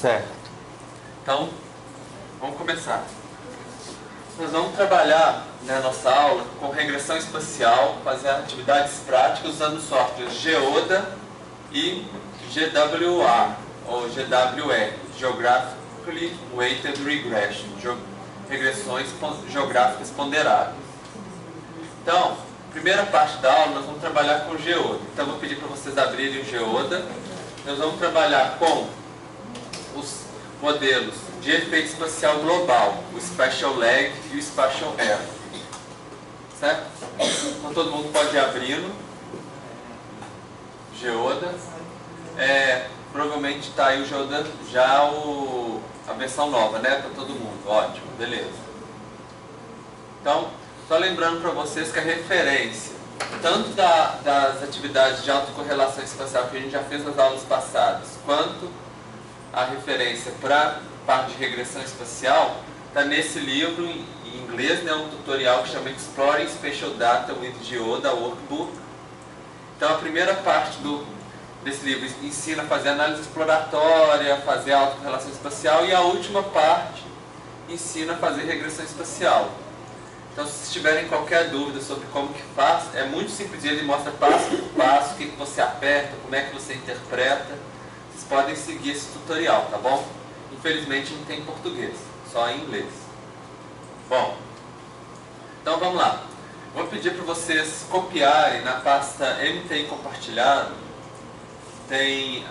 Certo. Então, vamos começar. Nós vamos trabalhar na nossa aula com regressão espacial, fazer atividades práticas usando softwares Geoda e GWR, ou GWR, Geographically Weighted Regression, regressões geográficas ponderadas. Então, primeira parte da aula nós vamos trabalhar com Geoda. Então, eu vou pedir para vocês abrirem o Geoda. Nós vamos trabalhar com os modelos de efeito espacial global, o Spatial Lag e o Spatial Error. Certo? Então todo mundo pode ir abrindo. Geoda. Provavelmente está aí o Geoda, já a versão nova, né? Para todo mundo. Ótimo, beleza. Então, só lembrando para vocês que a referência, tanto das atividades de autocorrelação espacial que a gente já fez nas aulas passadas, quanto a referência para parte de regressão espacial, está nesse livro em inglês, né, um tutorial que chama Exploring Spatial Data with Geoda Workbook. Então a primeira parte desse livro ensina a fazer análise exploratória, fazer autocorrelação espacial, e a última parte ensina a fazer regressão espacial. Então, se vocês tiverem qualquer dúvida sobre como que faz, é muito simples, ele mostra passo por passo, o que você aperta, como é que você interpreta. Vocês podem seguir esse tutorial, tá bom? Infelizmente não tem em português, só em inglês. Bom, então vamos lá. Vou pedir para vocês copiarem na pasta MTI compartilhado, tem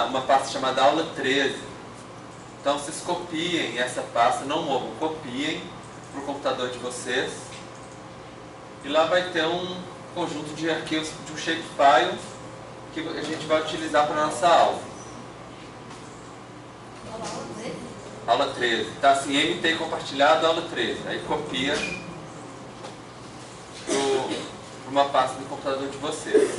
uma pasta chamada aula 13. Então vocês copiem essa pasta, não movam, copiem para o computador de vocês, e lá vai ter um conjunto de arquivos de um shapefile que a gente vai utilizar para a nossa aula. Aula 13. Tá assim, MT compartilhado, aula 13. Aí copia para uma pasta do computador de vocês.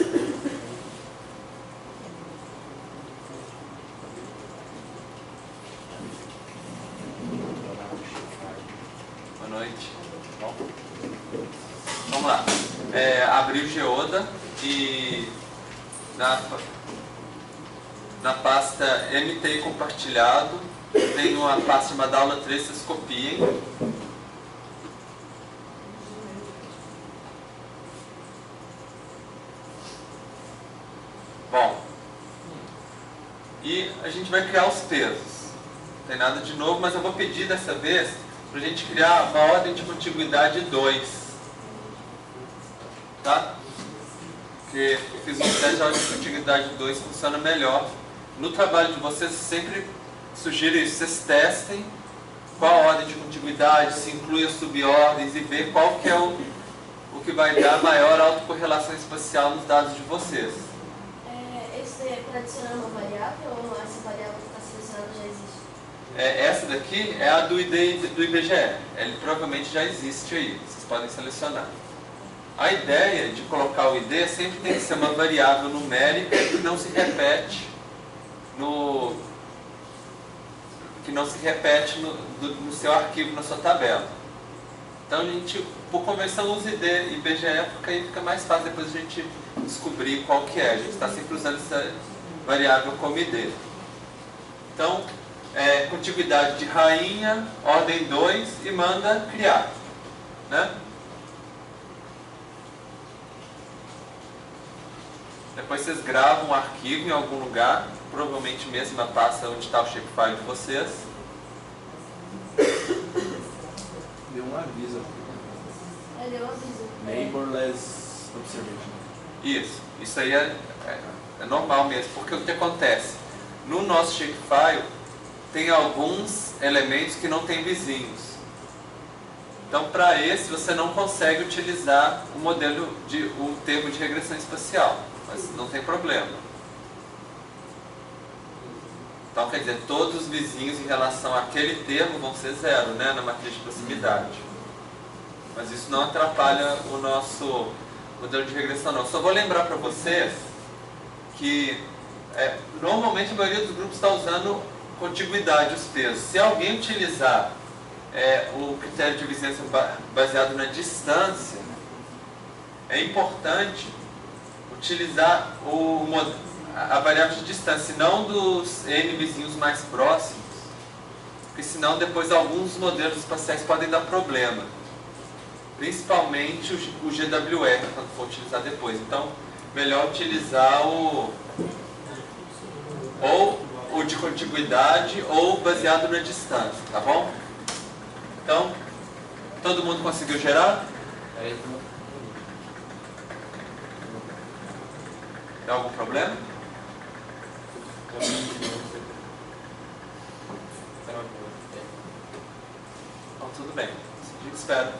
Noite. Bom, vamos lá. Abrir o Geoda e na pasta MTI compartilhado tem uma pasta chamada aula 3, vocês copiem. Bom, e a gente vai criar os pesos. Não tem nada de novo, mas eu vou pedir dessa vez para a gente criar uma ordem de contiguidade 2. Tá? Porque eu fiz um teste, a ordem de contiguidade 2 funciona melhor. No trabalho de vocês, sempre sugiro isso, vocês testem qual a ordem de contiguidade, se inclui as subordens e ver qual que é o que vai dar maior autocorrelação espacial nos dados de vocês. Esse é para adicionar uma variável ou essa variável que está selecionada já existe? Essa daqui é a do ID do IBGE. Ele provavelmente já existe aí. Vocês podem selecionar. A ideia de colocar o ID sempre tem que ser uma variável numérica que não se repete no seu arquivo, na sua tabela. Então a gente, por convenção, usa ID IBGE, porque aí fica mais fácil depois a gente descobrir qual que é. A gente está sempre usando essa variável como ID. Então, contiguidade de rainha, ordem 2 e manda criar, né? Depois vocês gravam um arquivo em algum lugar, provavelmente mesmo na pasta onde está o shapefile de vocês. Deu um aviso. Deu um aviso. Neighborless observation. Isso aí é normal mesmo, porque o que acontece? No nosso shapefile tem alguns elementos que não tem vizinhos. Então, para esse, você não consegue utilizar o termo de regressão espacial, mas não tem problema. Então, quer dizer, todos os vizinhos em relação àquele termo vão ser zero, né, na matriz de proximidade. Mas isso não atrapalha o nosso modelo de regressão, não. Só vou lembrar para vocês que normalmente a maioria dos grupos está usando contiguidade, os pesos. Se alguém utilizar o critério de vizinhança baseado na distância, é importante utilizar a variável de distância, não dos n vizinhos mais próximos, porque senão depois alguns modelos espaciais podem dar problema. Principalmente o GWR, quando for utilizar depois. Então, melhor utilizar ou o de contiguidade ou baseado na distância, tá bom? Então, todo mundo conseguiu gerar? Tem algum problema? Então, tudo bem. A gente espera.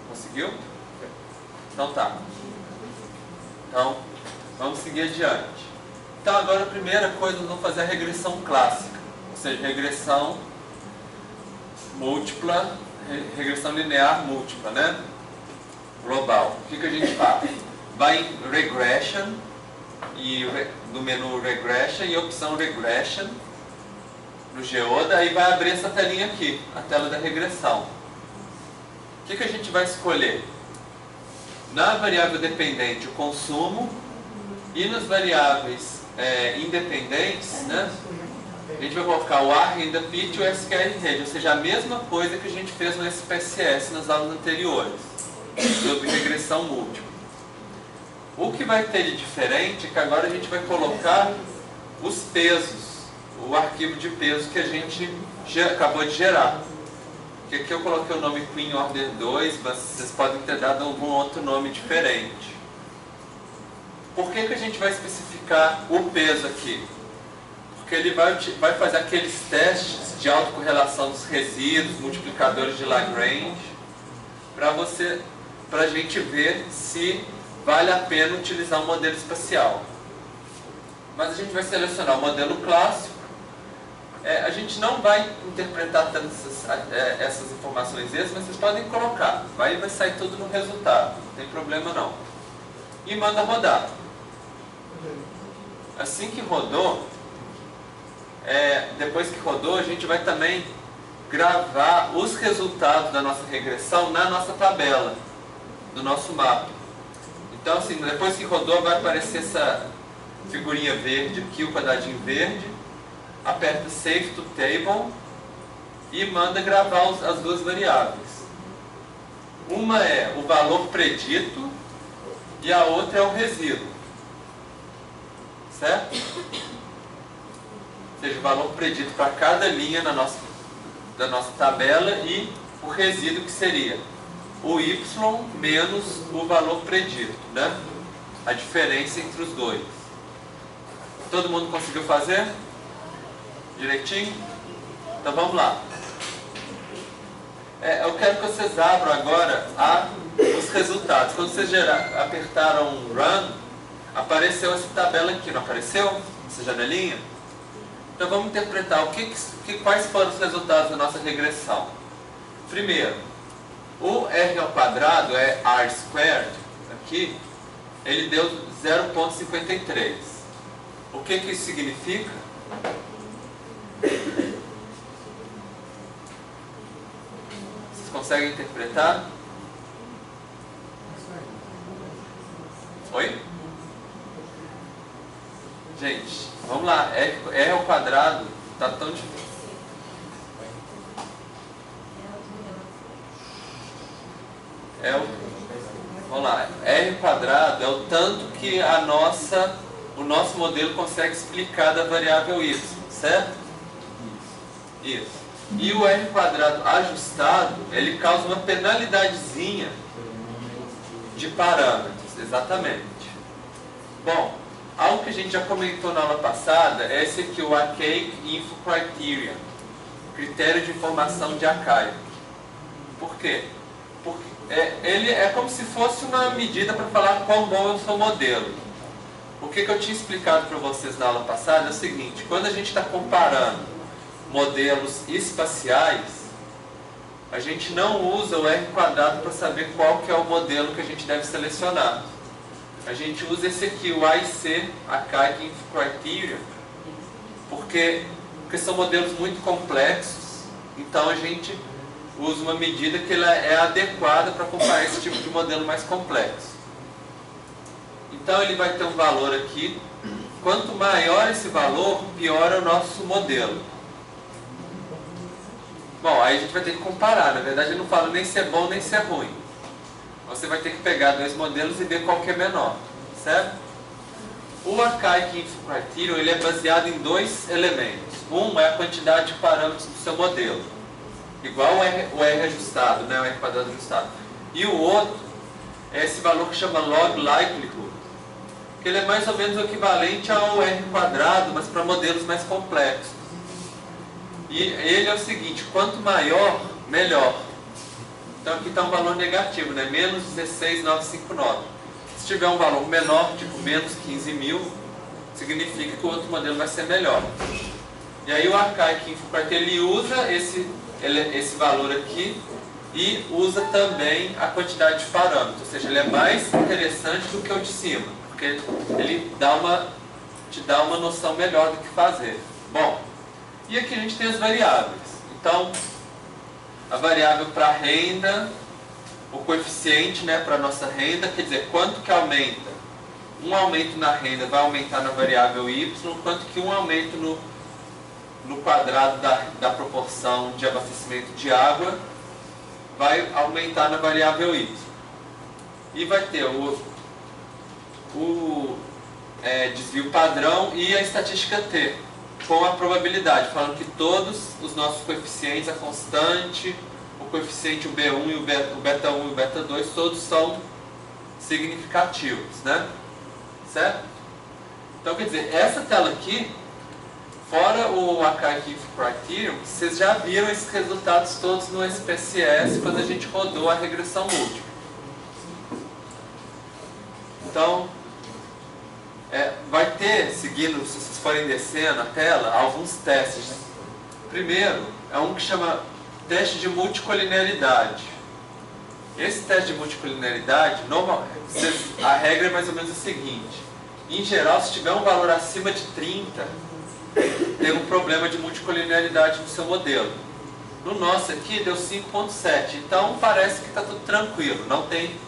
Conseguiu? Então tá. Então, vamos seguir adiante. Então agora a primeira coisa, nós vamos fazer a regressão clássica. Ou seja, regressão múltipla, regressão linear múltipla, né? Global. O que a gente faz? Vai em Regression, no menu Regression e opção Regression, no Geoda, aí vai abrir essa telinha aqui, a tela da regressão. O que a gente vai escolher? Na variável dependente, o consumo, e nas variáveis independentes, né, a gente vai colocar o AR in the pit e o SQL rede, ou seja, a mesma coisa que a gente fez no SPSS nas aulas anteriores, sobre regressão múltipla. O que vai ter de diferente é que agora a gente vai colocar os pesos, o arquivo de peso que a gente acabou de gerar. Que aqui eu coloquei o nome Queen Order 2, mas vocês podem ter dado algum outro nome diferente. Por que a gente vai especificar o peso aqui? Porque ele vai fazer aqueles testes de autocorrelação dos resíduos, multiplicadores de Lagrange, para a gente ver se vale a pena utilizar um modelo espacial. Mas a gente vai selecionar o modelo clássico. A gente não vai interpretar tanto essas informações extras, mas vocês podem colocar. Vai sair tudo no resultado, não tem problema não. E manda rodar. Assim que rodou, depois que rodou, a gente vai também gravar os resultados da nossa regressão na nossa tabela, do nosso mapa. Então, assim, depois que rodou, vai aparecer essa figurinha verde aqui, o quadradinho verde. Aperta Save to Table e manda gravar as duas variáveis. Uma é o valor predito e a outra é o resíduo. Certo? Ou seja, o valor predito para cada linha da nossa tabela e o resíduo que seria o y menos o valor predito, né? A diferença entre os dois. Todo mundo conseguiu fazer? Direitinho? Então vamos lá. Eu quero que vocês abram agora os resultados. Quando vocês apertaram Run, apareceu essa tabela aqui, não apareceu? Essa janelinha? Então vamos interpretar quais foram os resultados da nossa regressão. Primeiro, o R ao quadrado é R squared, aqui, ele deu 0,53. O que isso significa? Vocês conseguem interpretar? Oi? Gente, vamos lá. R ao quadrado está tão difícil. Vamos lá. R ao quadrado é o tanto que o nosso modelo consegue explicar da variável y, certo? Isso. E o R quadrado ajustado, ele causa uma penalidadezinha de parâmetros, exatamente. Bom, algo que a gente já comentou na aula passada é esse aqui, o Archaic Info Criterion, critério de informação de arcaico. Por quê? Porque ele é como se fosse uma medida para falar quão bom é o seu modelo. O que eu tinha explicado para vocês na aula passada é o seguinte: quando a gente está comparando modelos espaciais, a gente não usa o R quadrado para saber qual que é o modelo que a gente deve selecionar. A gente usa esse aqui, o AIC, Archaic Info Criterion, porque são modelos muito complexos, então a gente usa uma medida que ela é adequada para comparar esse tipo de modelo mais complexo. Então ele vai ter um valor aqui, quanto maior esse valor, pior é o nosso modelo. Bom, aí a gente vai ter que comparar, na verdade eu não falo nem se é bom nem se é ruim. Você vai ter que pegar dois modelos e ver qual que é menor, certo? O Archaic Info Criterion ele é baseado em dois elementos. Um é a quantidade de parâmetros do seu modelo, igual o R ajustado, né, o R quadrado ajustado. E o outro é esse valor que chama log likelihood, que ele é mais ou menos o equivalente ao R quadrado, mas para modelos mais complexos. E ele é o seguinte, quanto maior, melhor. Então aqui está um valor negativo, né? Menos 16.959. Se tiver um valor menor, tipo menos 15.000, significa que o outro modelo vai ser melhor. E aí o Archaic Info Criterion ele usa esse valor aqui e usa também a quantidade de parâmetros, ou seja, ele é mais interessante do que o de cima, porque ele te dá uma noção melhor do que fazer. Bom, e aqui a gente tem as variáveis. Então, a variável para renda, o coeficiente, né, para a nossa renda, quer dizer, quanto que aumenta. Um aumento na renda vai aumentar na variável y, quanto que um aumento no quadrado da proporção de abastecimento de água vai aumentar na variável y. E vai ter o desvio padrão e a estatística t, com a probabilidade, falando que todos os nossos coeficientes, a constante, o coeficiente, o B1 e o beta 1 e o beta 2, todos são significativos, né? Certo? Então, quer dizer, essa tela aqui, fora o Archaic Info Criterion, vocês já viram esses resultados todos no SPSS quando a gente rodou a regressão múltipla. Então, vai ter, seguindo, se vocês forem descendo a tela, alguns testes. Primeiro, é um que chama teste de multicolinearidade. Esse teste de multicolinearidade, a regra é mais ou menos a seguinte. Em geral, se tiver um valor acima de 30, tem um problema de multicolinearidade no seu modelo. No nosso aqui deu 5.7, então parece que está tudo tranquilo, não tem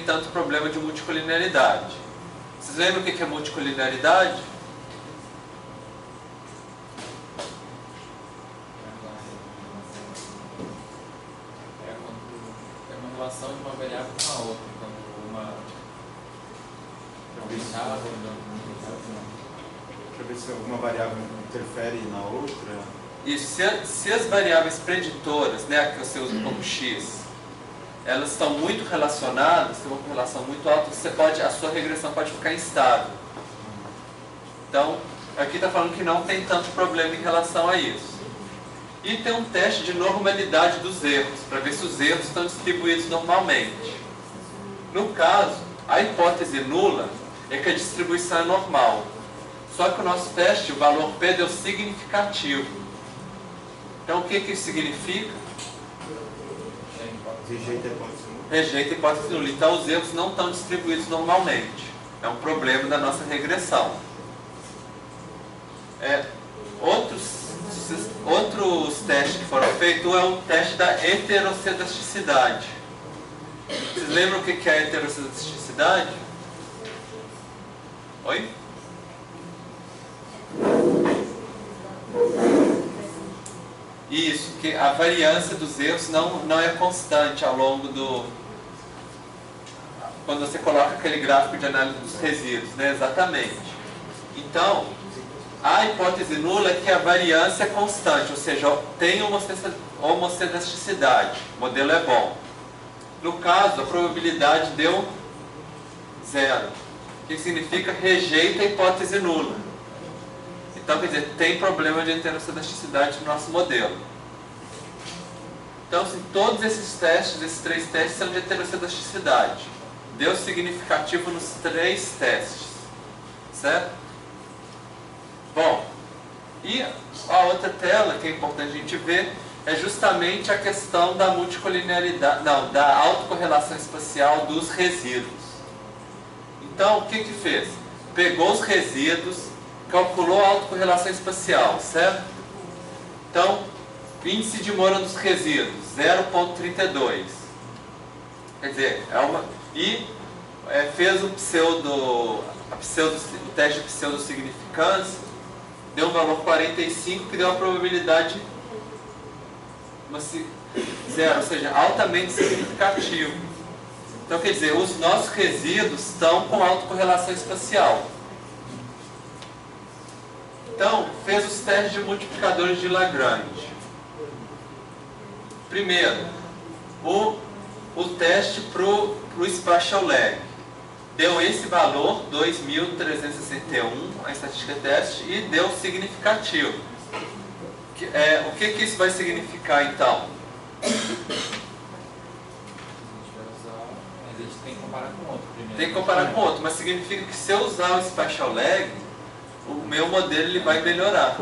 tanto problema de multicolinearidade. Vocês lembram o que é multicolinearidade? É uma relação de uma variável com a outra, quando uma Para ver se alguma variável interfere na outra. Isso, se as variáveis preditoras, né, que você usa como x, elas estão muito relacionadas, tem uma relação muito alta, a sua regressão pode ficar instável. Então, aqui está falando que não tem tanto problema em relação a isso. E tem um teste de normalidade dos erros, para ver se os erros estão distribuídos normalmente. No caso, a hipótese nula é que a distribuição é normal. Só que o nosso teste, o valor P deu significativo. Então, o que isso significa? Rejeita a hipótese nula. Rejeita a hipótese nula. Então, os erros não estão distribuídos normalmente. É um problema da nossa regressão. Outros testes que foram feitos é o teste da heterossedasticidade. Vocês lembram o que é a heterossedasticidade? Oi? Isso, que a variância dos erros não é constante ao longo do... Quando você coloca aquele gráfico de análise dos resíduos, né? Exatamente. Então, a hipótese nula é que a variância é constante, ou seja, tem homossedasticidade, o modelo é bom. No caso, a probabilidade deu 0, que significa rejeita a hipótese nula. Então, quer dizer, tem problema de heterossedasticidade no nosso modelo. Então, assim, todos esses testes, esses 3 testes são de heterossedasticidade. Deu significativo nos 3 testes, certo? Bom, e a outra tela que é importante a gente ver é justamente a questão da multicolinearidade, da autocorrelação espacial dos resíduos. Então, o que fez? Pegou os resíduos, calculou a autocorrelação espacial, certo? Então, índice de Moura dos resíduos, 0,32. Quer dizer, fez o teste de pseudossignificância, deu um valor 45, que deu a probabilidade zero, ou seja, altamente significativo. Então, quer dizer, os nossos resíduos estão com autocorrelação espacial. Então, fez os testes de multiplicadores de Lagrange. Primeiro, o teste para o Spatial Lag. Deu esse valor, 2.361, a estatística teste, e deu significativo. O que isso vai significar, então? A gente vai usar, mas a gente tem que comparar com outro primeiro. Tem que comparar com outro, mas significa que se eu usar o Spatial Lag, o meu modelo ele vai melhorar,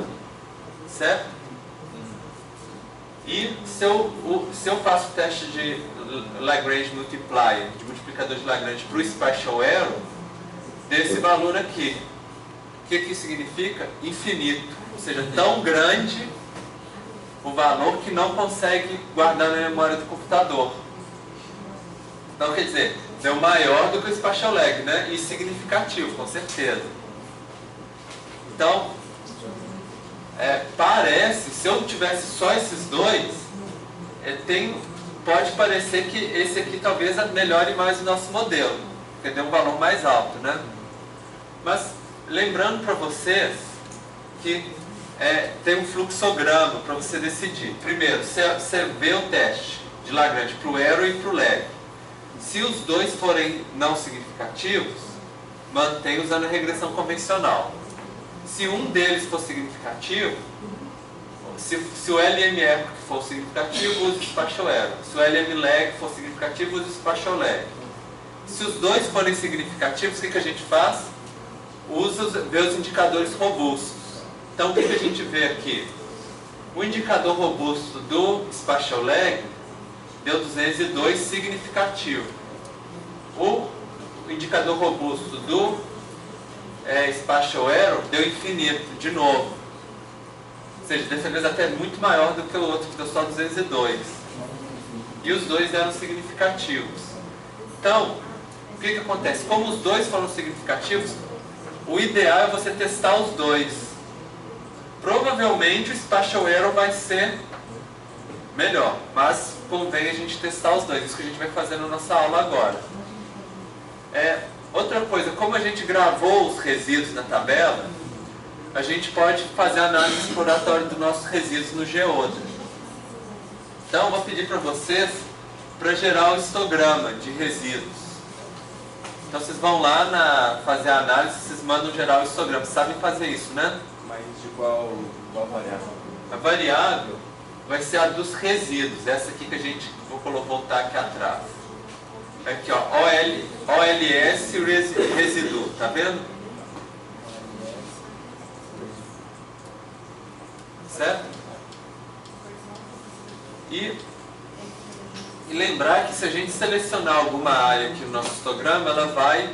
certo? E se eu faço o teste de Lagrange Multiplier, de multiplicador de Lagrange para o Spatial Error, desse valor aqui. O que isso significa? Infinito, ou seja, tão grande o valor que não consegue guardar na memória do computador. Então, quer dizer, deu maior do que o Spatial Lag, né? E significativo, com certeza. Então, parece, se eu tivesse só esses dois, pode parecer que esse aqui talvez melhore mais o nosso modelo, porque deu um valor mais alto, né? Mas, lembrando para vocês que tem um fluxograma para você decidir. Primeiro, você vê o teste de Lagrange para o Error e para o Lag. Se os dois forem não significativos, mantém usando a regressão convencional. Se um deles for significativo, se o LM Error for significativo, use o Spatial Error. Se o LM Lag for significativo, use o Spatial Lag. Se os dois forem significativos, o que a gente faz? Vê os indicadores robustos. Então, o que a gente vê aqui? O indicador robusto do Spatial Lag deu 202 significativo. O indicador robusto do Spatial Error deu infinito, de novo. Ou seja, dessa vez até muito maior do que o outro, que deu só 202. E os dois eram significativos. Então, o que acontece? Como os dois foram significativos, o ideal é você testar os dois. Provavelmente o Spatial Error vai ser melhor, mas convém a gente testar os dois, isso que a gente vai fazer na nossa aula agora. Outra coisa, como a gente gravou os resíduos na tabela, a gente pode fazer a análise exploratória dos nossos resíduos no Geoda. Então eu vou pedir para vocês para gerar o histograma de resíduos. Então vocês vão lá fazer a análise, vocês mandam gerar o histograma. Vocês sabem fazer isso, né? Mas de qual variável? A variável vai ser a dos resíduos. Essa aqui que a gente... Vou voltar aqui atrás. Aqui, ó. OLS residuo. Tá vendo? Certo? E lembrar que se a gente selecionar alguma área aqui no nosso histograma, ela vai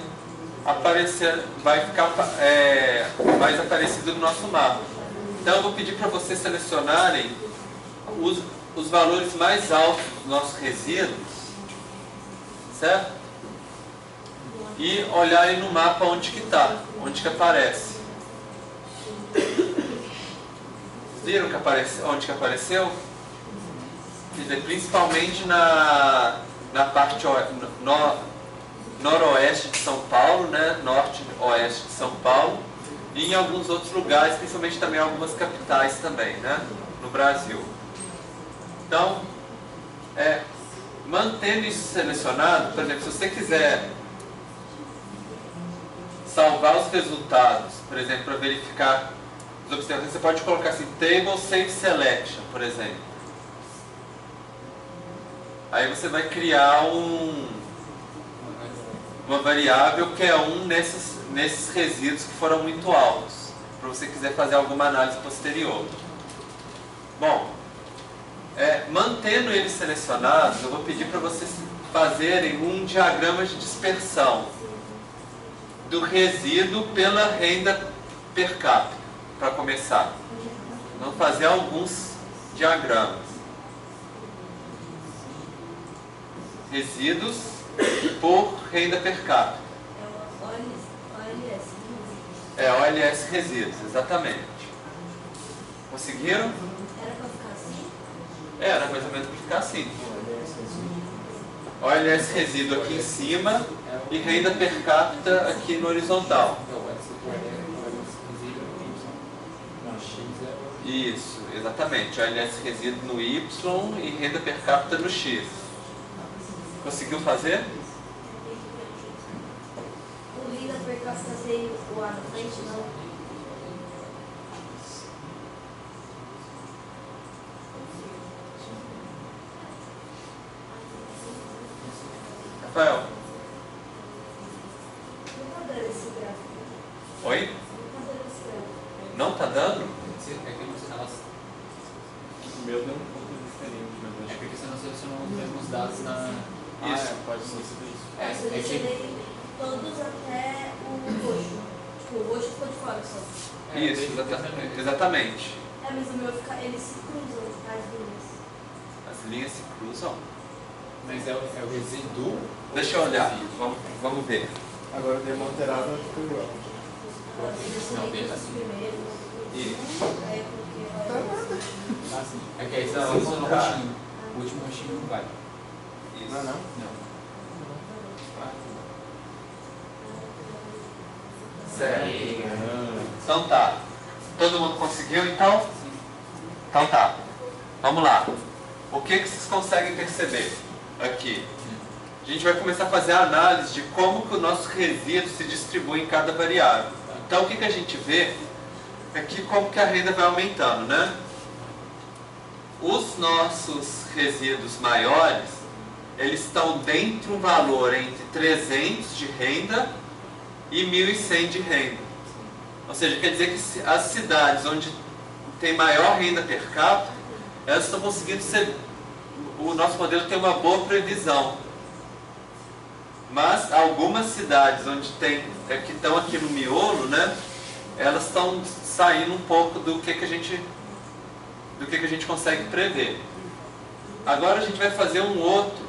aparecer, vai ficar mais aparecido no nosso mapa. Então eu vou pedir para vocês selecionarem os valores mais altos dos nossos resíduos, certo? E olharem no mapa onde que está, onde que aparece. Viram que onde que apareceu? Quer dizer, principalmente na parte noroeste de São Paulo, né? Norte-oeste de São Paulo, e em alguns outros lugares, principalmente também algumas capitais também, né? No Brasil. Então, mantendo isso selecionado, por exemplo, se você quiser salvar os resultados, por exemplo, para verificar as observações, você pode colocar assim, Table Save Selection, por exemplo. Aí você vai criar uma variável que é nesses resíduos que foram muito altos, para você quiser fazer alguma análise posterior. Bom, mantendo eles selecionados, eu vou pedir para vocês fazerem um diagrama de dispersão do resíduo pela renda per capita. para começar. Vamos fazer alguns diagramas. Resíduos por renda per capita. É OLS resíduos, exatamente. Conseguiram? Era para ficar assim? Era mais ou menos para ficar assim. OLS resíduo aqui em cima e renda per capita aqui no horizontal. Isso, exatamente. OLS resíduo no Y e renda per capita no X. Conseguiu fazer? O renda per capita sem o A na frente, não? Rafael? Não está dando esse gráfico. Oi? Não está dando esse gráfico. Não tá dando? O meu deu um pouco diferente, mas É acho porque você não selecionou os mesmos dados na. Isso. pode ser isso. Eu selecionei todos até o roxo. Tipo, o roxo ficou de fora só. Isso, exatamente. É, mas o meu fica, eles se cruzam, as linhas. As linhas se cruzam. Mas é o resíduo. Deixa eu olhar, vamos ver. Agora deu uma alterada, ficou igual. Eu selecionei todos os primeiros. Isso. Aí eu coloquei Ah, sim. É que aí você selecionou o roxinho. O último roxinho não vai. Isso. Não, não. Não. Certo. Então tá. Todo mundo conseguiu então? Então tá. Vamos lá. O que vocês conseguem perceber aqui? A gente vai começar a fazer a análise de como que o nosso resíduo se distribui em cada variável. Então o que a gente vê é que como que a renda vai aumentando, né? Os nossos resíduos maiores, eles estão dentro de um valor entre 300 de renda e 1.100 de renda. Ou seja, quer dizer que as cidades onde tem maior renda per capita, elas estão conseguindo ser... O nosso modelo tem uma boa previsão. Mas algumas cidades onde tem, que estão aqui no miolo, né, elas estão saindo um pouco do que a gente consegue prever. Agora a gente vai fazer um outro,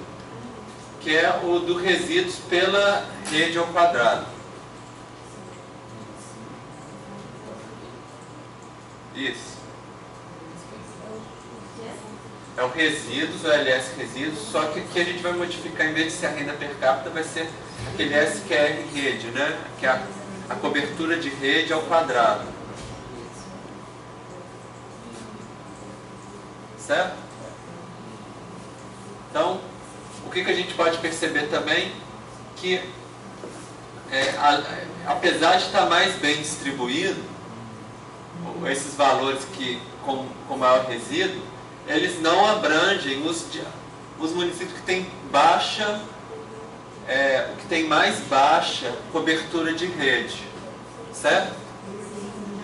que é o do resíduos pela rede ao quadrado. Isso. É o resíduos, o LS resíduos, só que aqui a gente vai modificar, em vez de ser a renda per capita, vai ser aquele SQR rede, né? Que é a cobertura de rede ao quadrado. Certo? Então, o que a gente pode perceber também? Que, apesar de estar mais bem distribuído, esses valores que com maior resíduo, eles não abrangem os municípios que têm baixa, que tem mais baixa cobertura de rede, certo?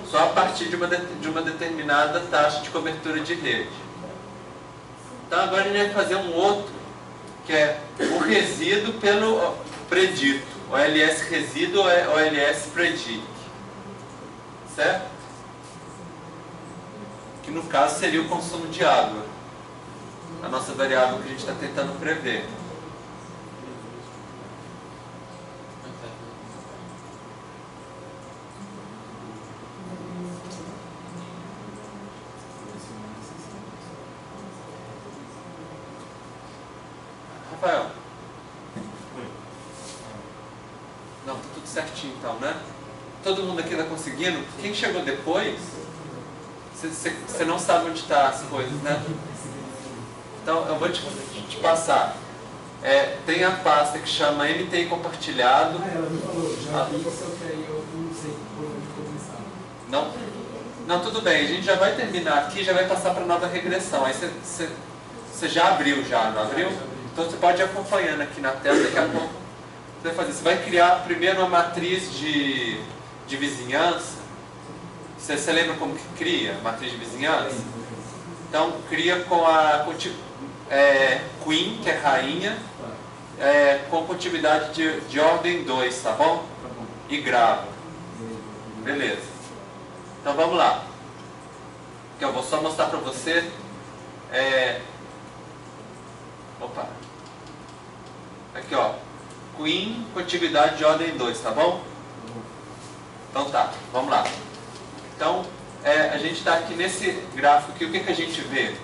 Só a partir de uma determinada taxa de cobertura de rede. Então agora a gente vai fazer um outro, que é o resíduo pelo predito, OLS resíduo ou OLS predict, certo? Que no caso seria o consumo de água, a nossa variável que a gente está tentando prever. Rafael? Não, tá tudo certinho então, né? Todo mundo aqui está conseguindo? Quem chegou depois? Você não sabe onde estão as coisas, né? Então eu vou te passar. Tem a pasta que chama MTI compartilhado. Ela me falou, já vi, só que aí eu não sei por onde começar. Não, tudo bem, a gente já vai terminar aqui, já vai passar para a nova regressão. Aí você já abriu, não abriu? Então você pode ir acompanhando aqui na tela, daqui a pouco você vai fazer. Você vai criar primeiro uma matriz de vizinhança. Você lembra como que cria a matriz de vizinhança? Então cria com a Queen, que é rainha, com contiguidade de ordem 2, tá bom? E grava. Beleza. Então vamos lá. Que eu vou só mostrar para você. Opa. Aqui, ó. Queen, contiguidade de ordem 2, tá bom? Então tá, vamos lá. Então, a gente está aqui nesse gráfico aqui, o que a gente vê?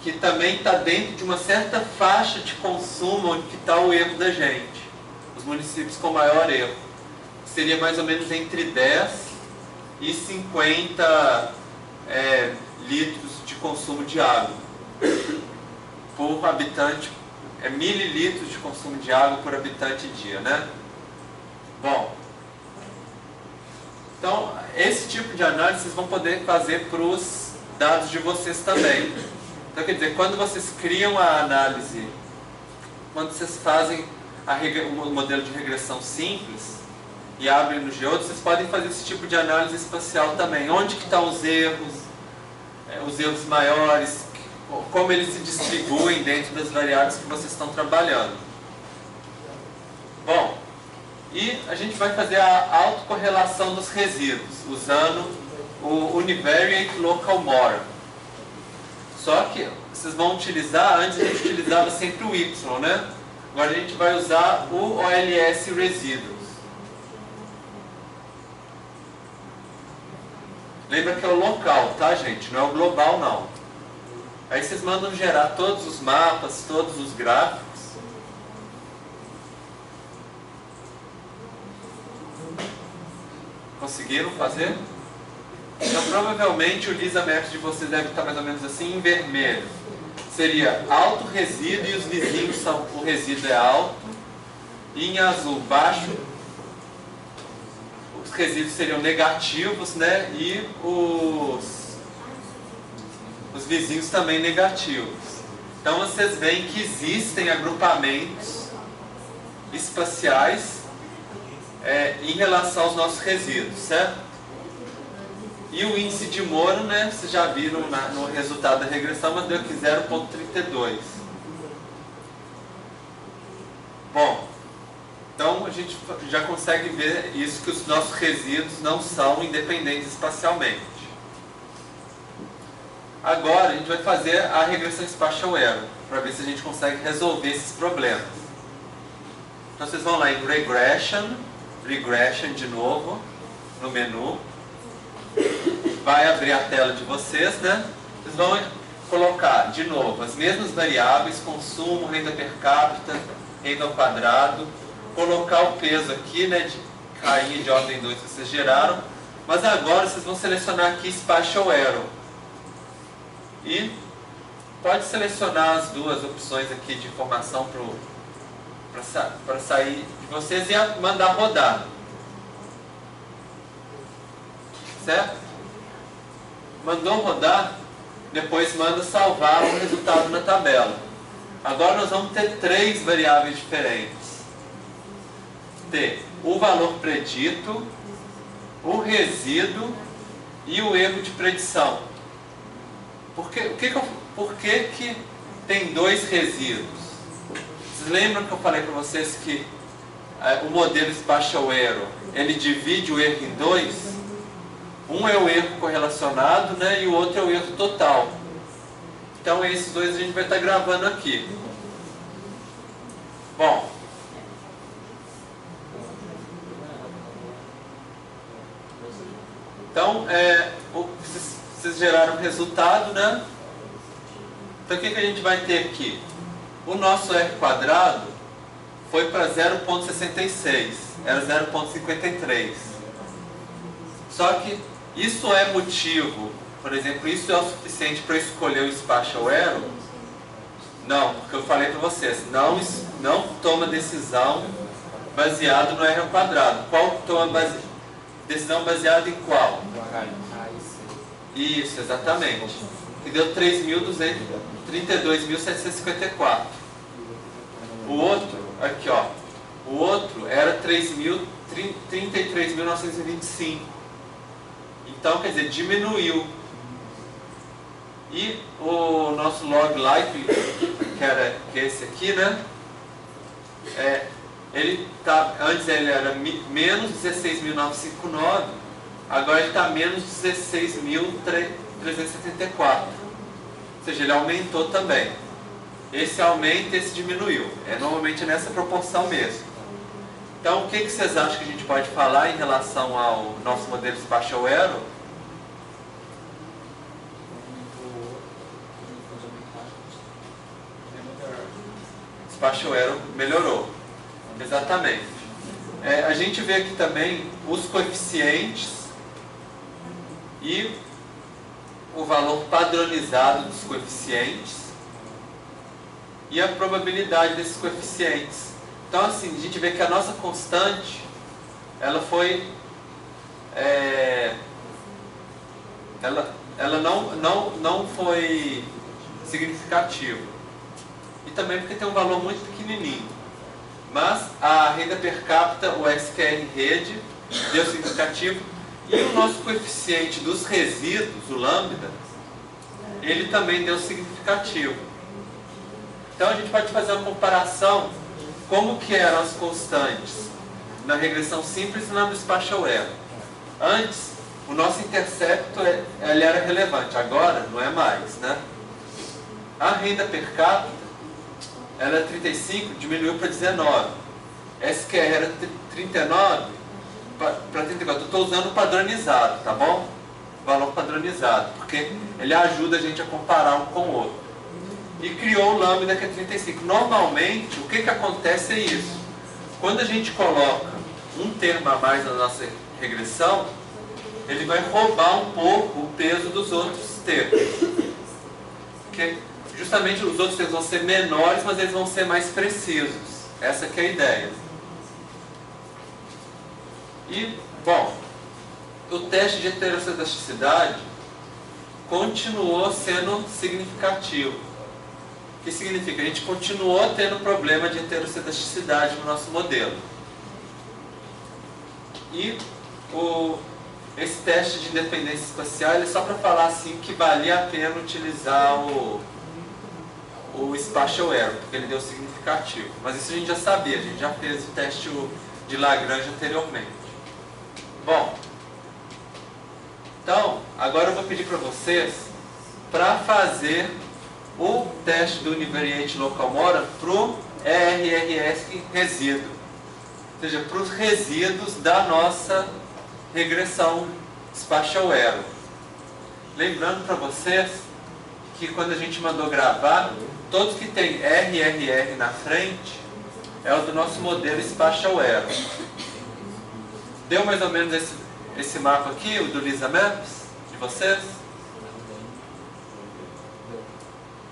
Que também está dentro de uma certa faixa de consumo onde está o erro da gente. Os municípios com maior erro. Seria mais ou menos entre 10 e 50 litros de consumo de água por habitante, mililitros de consumo de água por habitante dia, né? Bom, então esse tipo de análise vocês vão poder fazer para os dados de vocês também. Então quer dizer, quando vocês criam a análise, quando vocês fazem o modelo de regressão simples e abrem no Geodo, vocês podem fazer esse tipo de análise espacial também. Onde que estão os erros maiores, como eles se distribuem dentro das variáveis que vocês estão trabalhando. Bom, e a gente vai fazer a autocorrelação dos resíduos, usando o Univariate Local Mora. Só que vocês vão utilizar, antes a gente utilizava sempre o Y, né? Agora a gente vai usar o OLS Residuals. Lembra que é o local, tá, gente? Não é o global, não. Aí vocês mandam gerar todos os mapas, todos os gráficos. Conseguiram fazer? Então provavelmente o Lisa Maps de vocês deve estar mais ou menos assim, em vermelho. Seria alto resíduo e os vizinhos são, o resíduo é alto. E em azul, baixo, os resíduos seriam negativos, né? E os vizinhos também negativos. Então vocês veem que existem agrupamentos espaciais em relação aos nossos resíduos, certo? E o índice de Moro, né, vocês já viram no resultado da regressão, mas deu aqui 0,32. Bom, então a gente já consegue ver isso, que os nossos resíduos não são independentes espacialmente. Agora a gente vai fazer a regressão Spatial Error, para ver se a gente consegue resolver esses problemas. Então vocês vão lá em Regression de novo, no menu. Vai abrir a tela de vocês, né? Vocês vão colocar de novo as mesmas variáveis, consumo, renda per capita, renda ao quadrado, colocar o peso aqui, né, de cainha de ordem 2 que vocês geraram, mas agora vocês vão selecionar aqui Spatial Error. E pode selecionar as duas opções aqui de informação para sair de vocês e mandar rodar. Certo? Mandou rodar, depois manda salvar o resultado na tabela. Agora nós vamos ter 3 variáveis diferentes. Ter o valor predito, o resíduo e o erro de predição. Por que tem 2 resíduos? Vocês lembram que eu falei para vocês que o modelo Spatial Error, ele divide o erro em 2? Um é o erro correlacionado, né, e o outro é o erro total. Então esses 2 a gente vai estar gravando aqui. Bom, então vocês geraram o resultado, né? Então o que a gente vai ter aqui? O nosso R quadrado foi para 0,66, era 0,53. Só que isso é motivo, por exemplo, isso é o suficiente para escolher o Spatial Error? Não, porque eu falei para vocês, não toma decisão baseado no R ao quadrado. Qual toma decisão baseada em qual? Isso, exatamente. Que deu 32.754. O outro, aqui ó, o outro era 33.925. Então, quer dizer, diminuiu. E o nosso log likely, que é esse aqui, né? Antes ele era menos 16.959 agora ele está menos 16.374. Ou seja, ele aumentou também. Esse aumenta e esse diminuiu. Normalmente é nessa proporção mesmo. Então, o que vocês acham que a gente pode falar em relação ao nosso modelo Spatial Arrow? Spatial Arrow melhorou. Exatamente. A gente vê aqui também os coeficientes e o valor padronizado dos coeficientes e a probabilidade desses coeficientes. Então, assim, a gente vê que a nossa constante, ela foi... ela não foi significativa. E também porque tem um valor muito pequenininho. Mas a renda per capita, o SQR rede, deu significativo. E o nosso coeficiente dos resíduos, o lambda, ele também deu significativo. Então a gente pode fazer uma comparação como que eram as constantes na regressão simples e na do Spatial Arrow. Antes, o nosso intercepto ele era relevante, agora não é mais, né? A renda per capita, ela era 35, diminuiu para 19. SQR era 39 para 34. Eu estou usando o padronizado, tá bom? Valor padronizado, porque ele ajuda a gente a comparar um com o outro. E criou o lambda, que é 35. Normalmente, o que acontece é isso. Quando a gente coloca um termo a mais na nossa regressão, ele vai roubar um pouco o peso dos outros termos. Okay? Justamente os outros termos vão ser menores, mas eles vão ser mais precisos. Essa que é a ideia. E, bom, o teste de heterocedisticidade continuou sendo significativo. O que significa? A gente continuou tendo problema de heterocedisticidade no nosso modelo. E esse teste de independência espacial é só para falar assim que valia a pena utilizar o Spatial Arrow, porque ele deu significativo. Mas isso a gente já sabia, a gente já fez o teste de Lagrange anteriormente. Bom, então, agora eu vou pedir para vocês para fazer o teste do Univariate Local Mora para o ERRS resíduo. Ou seja, para os resíduos da nossa regressão Spatial Arrow. Lembrando para vocês que quando a gente mandou gravar, todos que tem RRR na frente é o do nosso modelo Spatial Arrow. Deu mais ou menos esse mapa aqui, o do Lisa Maps, de vocês?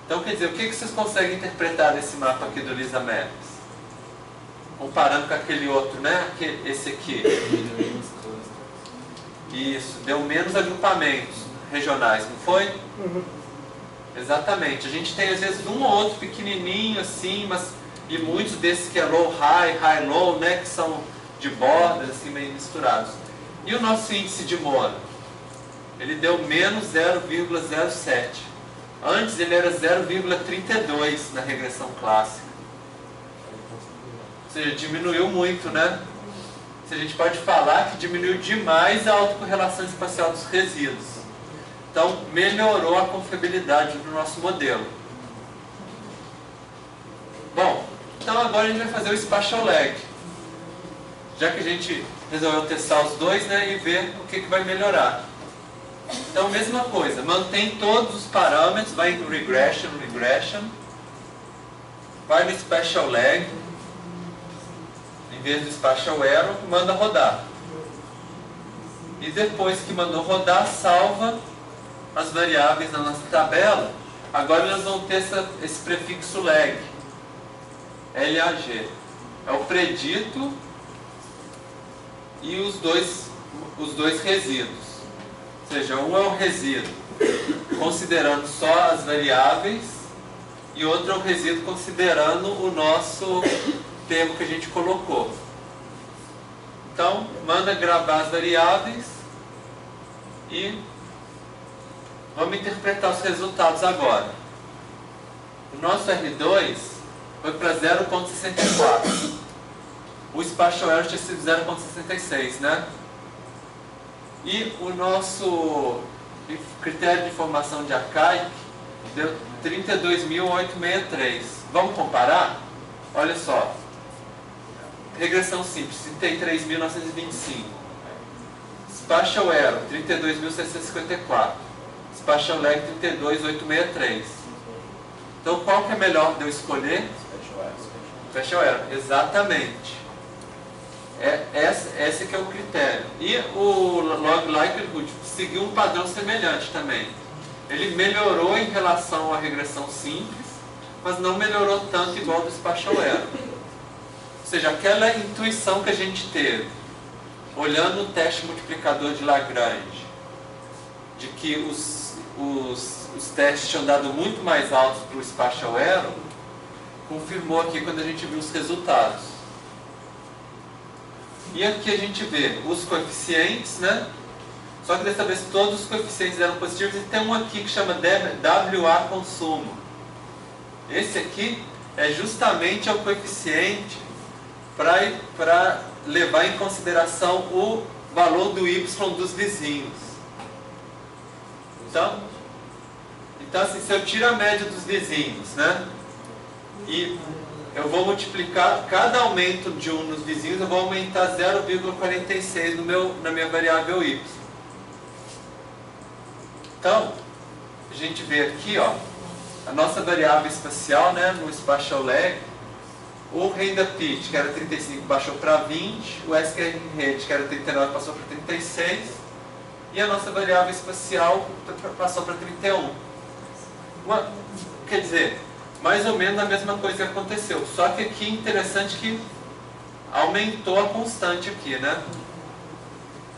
Então, quer dizer, o que vocês conseguem interpretar desse mapa aqui do Lisa Maps? Comparando com aquele outro, né? Esse aqui. Isso, deu menos agrupamentos regionais, não foi? Uhum. Exatamente. A gente tem às vezes um ou outro pequenininho assim, e muitos desses que é low-high, high-low, né? Que são de bordas, assim, meio misturados. E o nosso índice de Mora? Ele deu menos 0,07. Antes ele era 0,32 na regressão clássica. Ou seja, diminuiu muito, né? A gente pode falar que diminuiu demais a autocorrelação espacial dos resíduos. Então, melhorou a confiabilidade do nosso modelo. Bom, então agora a gente vai fazer o Spatial Lag. Já que a gente resolveu testar os dois, né, e ver o que vai melhorar. Então, mesma coisa, mantém todos os parâmetros, vai em regression, vai no Spatial Lag, em vez do Spatial Arrow, manda rodar. E depois que mandou rodar, salva as variáveis na nossa tabela. Agora elas vão ter esse prefixo lag, LAG. É o predito e os dois resíduos. Ou seja, um é o resíduo considerando só as variáveis e outro é o resíduo considerando o nosso termo que a gente colocou. Então, manda gravar as variáveis e vamos interpretar os resultados agora. O nosso R2 foi para 0,64. O Spatial Arrow tinha sido 0,66, né? E o nosso critério de formação de arcaic deu 32.863. Vamos comparar? Olha só. Regressão simples, 33.925. Spatial Error, 32.654. Spatial Lag, 32.863. Então, qual que é melhor de eu escolher? Spatial Error, exatamente. Esse que é o critério. E o Log Likelihood seguiu um padrão semelhante também. Ele melhorou em relação à regressão simples, mas não melhorou tanto igual do Spatial Error. Ou seja, aquela intuição que a gente teve, olhando o teste multiplicador de Lagrange, de que os testes tinham dado muito mais altos para o Spatial Error, confirmou aqui quando a gente viu os resultados. E aqui a gente vê os coeficientes, né? Só que dessa vez todos os coeficientes eram positivos e tem um aqui que chama WA consumo. Esse aqui é justamente o coeficiente para levar em consideração o valor do Y dos vizinhos. Então assim, se eu tiro a média dos vizinhos, né? E eu vou multiplicar cada aumento de um nos vizinhos, eu vou aumentar 0,46 na minha variável Y. Então, a gente vê aqui, ó, a nossa variável espacial, né, no Spatial Lag, o renda pitch, que era 35, baixou para 20, o SQR rate, que era 39, passou para 36, e a nossa variável espacial passou para 31. Quer dizer, mais ou menos a mesma coisa que aconteceu, só que aqui é interessante que aumentou a constante aqui, né?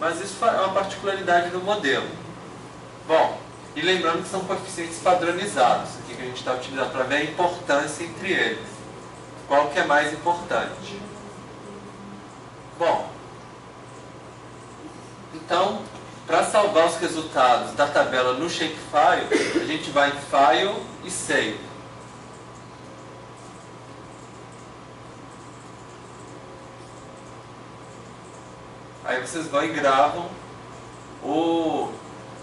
Mas isso é uma particularidade do modelo. Bom, e lembrando que são coeficientes padronizados, aqui que a gente está utilizando para ver a importância entre eles. Qual que é mais importante? Bom, então, para salvar os resultados da tabela no Shapefile, a gente vai em File e Save. Aí vocês vão e gravam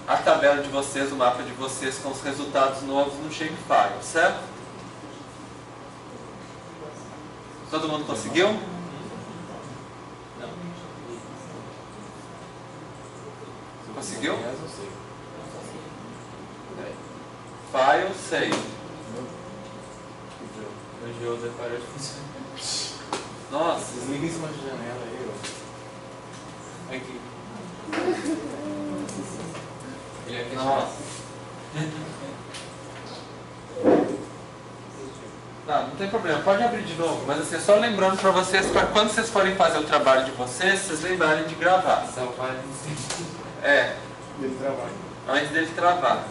a tabela de vocês, o mapa de vocês com os resultados novos no Shapefile, certo? Todo mundo conseguiu? Não. Conseguiu? File, Save. O Geoda parou de funcionar. Nossa. Desliga em cima de janela aí, ó. Aqui. Ele é Nossa. Não tem problema, pode abrir de novo, mas assim, só lembrando para vocês, para quando vocês forem fazer o trabalho de vocês lembrarem de gravar. salvar. Dele trabalho. Antes dele travar.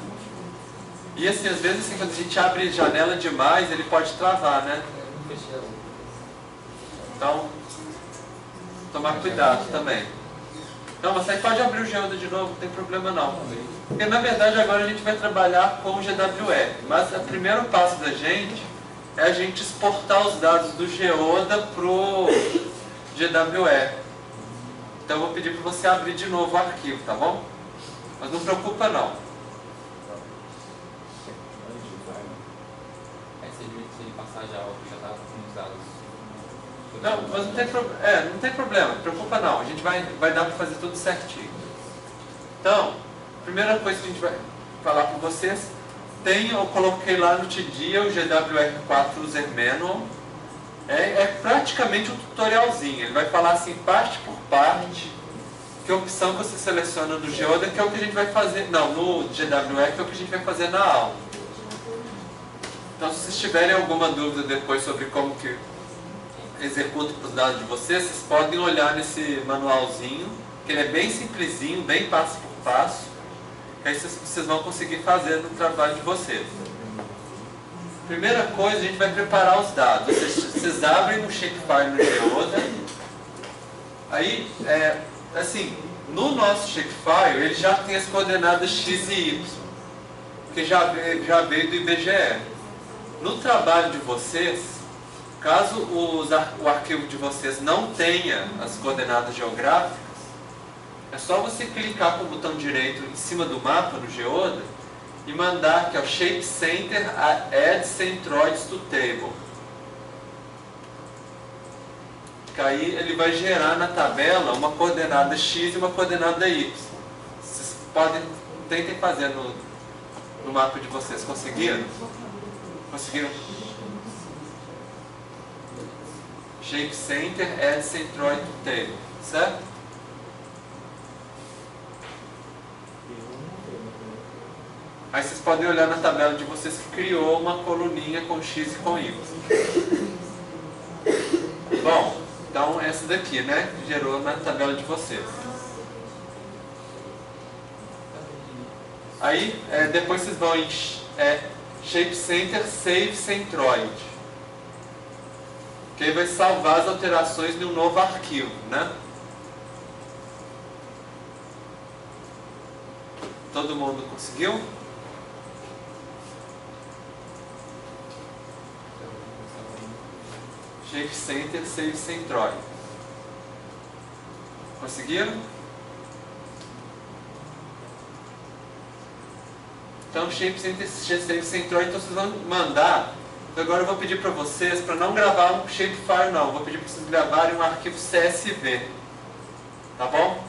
E assim, às vezes assim, quando a gente abre janela demais, ele pode travar, né? Então, tomar cuidado também. Não, você pode abrir o Geoda de novo, não tem problema não. Porque na verdade agora a gente vai trabalhar com o GWE, mas o primeiro passo da gente é a gente exportar os dados do Geoda para o GWE. Então eu vou pedir para você abrir de novo o arquivo, tá bom? Mas não preocupa não. Se ele passar já estava com os dados. Não, mas não tem problema, não preocupa não. A gente vai dar para fazer tudo certinho. Então, primeira coisa que a gente vai falar com vocês, eu coloquei lá no TDIA o GWR4 User Manual. É praticamente um tutorialzinho. Ele vai falar assim, parte por parte, que opção você seleciona no Geoda, que é o que a gente vai fazer, não, no GWE, que é o que a gente vai fazer na aula. Então, se vocês tiverem alguma dúvida depois sobre como que executa os dados de vocês podem olhar nesse manualzinho, que ele é bem simplesinho, bem passo por passo, que aí vocês vão conseguir fazer no trabalho de vocês. Primeira coisa, a gente vai preparar os dados. Vocês abrem no Shapefile no Geoda. Aí, assim, no nosso Shapefile, ele já tem as coordenadas x e y, que já veio do IBGE. No trabalho de vocês, caso o arquivo de vocês não tenha as coordenadas geográficas, É só você clicar com o botão direito em cima do mapa, no Geoda, e mandar aqui, ó, Shape Center Add Centroids to Table. Que aí ele vai gerar na tabela uma coordenada X e uma coordenada Y. Vocês tentem fazer no mapa de vocês. Conseguiram? Conseguiram? Shape Center Add Centroid to Table. Certo? Aí vocês podem olhar na tabela de vocês que criou uma coluninha com X e com Y. Bom, então essa daqui, né? Que gerou na tabela de vocês. Aí, depois vocês vão em Shape Center Save Centroid. Que aí vai salvar as alterações em um novo arquivo, né? Todo mundo conseguiu? Shape Center Save Centroid. Conseguiram? Então, Shape Center Save Centroid, então vocês vão mandar. Agora eu vou pedir para vocês, para não gravar um shapefile não, eu vou pedir para vocês gravarem um arquivo CSV. Tá bom?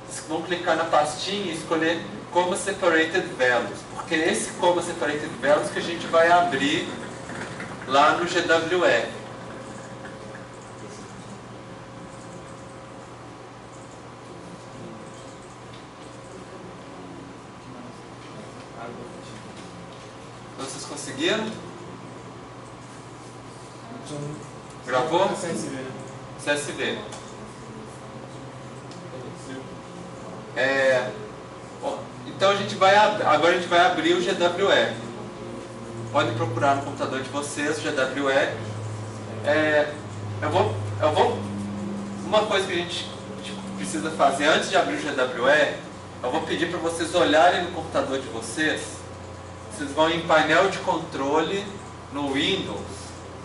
Vocês vão clicar na pastinha e escolher Comma Separated Values, porque é esse Comma Separated Values que a gente vai abrir lá no GWR. Então, vocês conseguiram? Gravou? CSV. CSV. Então agora a gente vai abrir o GWR. Podem procurar no computador de vocês o GWR. Uma coisa que a gente precisa fazer antes de abrir o GWR, eu vou pedir para vocês olharem no computador de vocês. Vocês vão em painel de controle no Windows,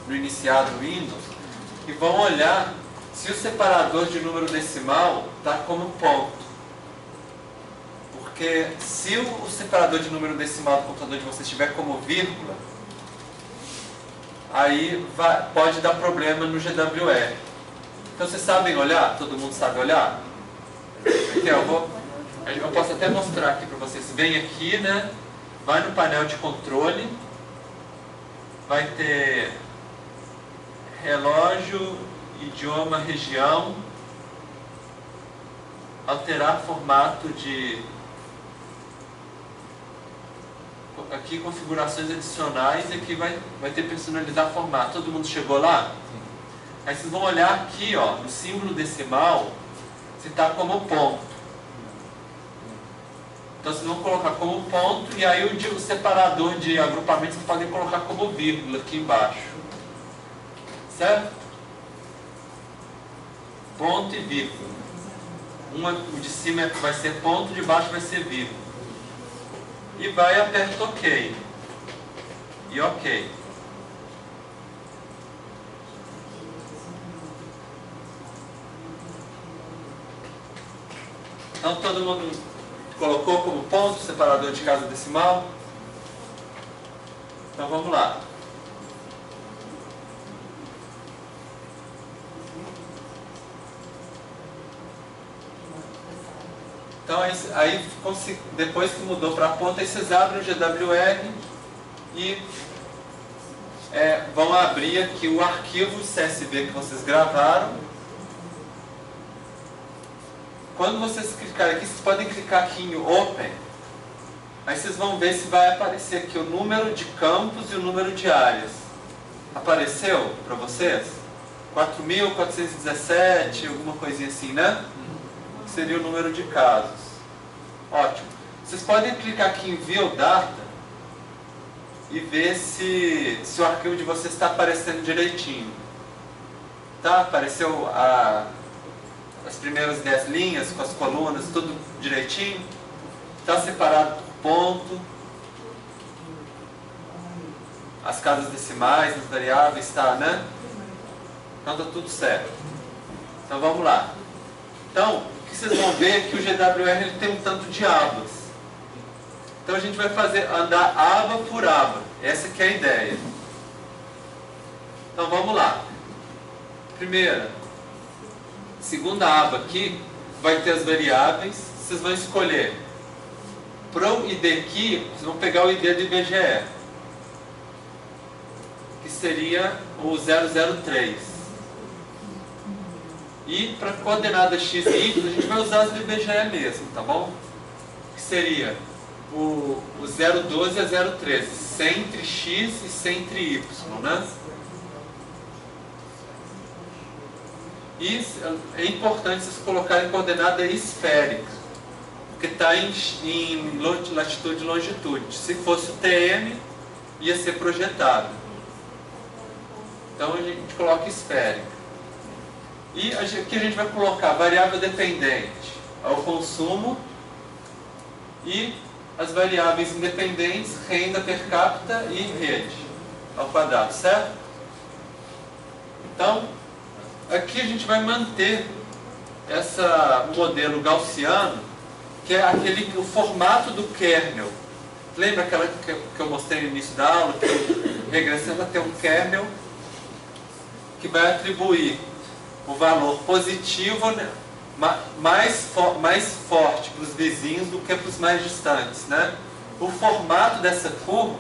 no iniciado Windows, e vão olhar se o separador de número decimal está como ponto. Porque se o separador de número decimal do computador de vocês estiver como vírgula, aí pode dar problema no GWR. Então vocês sabem olhar? Todo mundo sabe olhar? Aqui, eu posso até mostrar aqui para vocês. Vem aqui, né? Vai no painel de controle, vai ter relógio, idioma, região, alterar formato de... Aqui configurações adicionais, e aqui vai ter personalizar formato. Todo mundo chegou lá? Sim. Aí vocês vão olhar aqui, ó, no símbolo decimal, se está como ponto. Então vocês vão colocar como ponto, e aí o separador de agrupamento vocês podem colocar como vírgula aqui embaixo. Certo? Ponto e vírgula. O de cima vai ser ponto, de baixo vai ser vírgula. E vai, aperta OK. E OK. Então todo mundo colocou como ponto o separador de casa decimal? Então vamos lá. Então aí depois que mudou para ponto, aí vocês abrem o GWR e vão abrir aqui o arquivo CSV que vocês gravaram. Quando vocês clicarem aqui, vocês podem clicar aqui em Open. Aí vocês vão ver se vai aparecer aqui o número de campos e o número de áreas. Apareceu para vocês? 4.417, alguma coisinha assim, né? Seria o número de casos. Ótimo. Vocês podem clicar aqui em View Data e ver se o arquivo de vocês está aparecendo direitinho. Tá? Apareceu as primeiras 10 linhas com as colunas, tudo direitinho. Está separado por ponto. As casas decimais, as variáveis, está, né? Então está tudo certo. Então vamos lá. Então, que vocês vão ver é que o GWR ele tem um tanto de abas. Então a gente vai andar aba por aba. Essa que é a ideia. Então vamos lá. Primeira, segunda aba aqui vai ter as variáveis. Vocês vão escolher. Para o ID aqui, vocês vão pegar o ID do IBGE, que seria o 003. E para coordenada x e y, a gente vai usar as do IBGE mesmo, tá bom? Que seria o 012 e a 013, centre x e centre y, né? E é importante vocês colocarem coordenada esférica, porque está em latitude e longitude. Se fosse o TM, ia ser projetado. Então a gente coloca esférica. E aqui a gente vai colocar variável dependente ao consumo e as variáveis independentes, renda per capita e rede ao quadrado, certo? Então, aqui a gente vai manter o modelo gaussiano, que é o formato do kernel. Lembra aquela que eu mostrei no início da aula, que a regressão vai ter um kernel que vai atribuir o valor positivo, né, mais forte para os vizinhos do que para os mais distantes, né? O formato dessa curva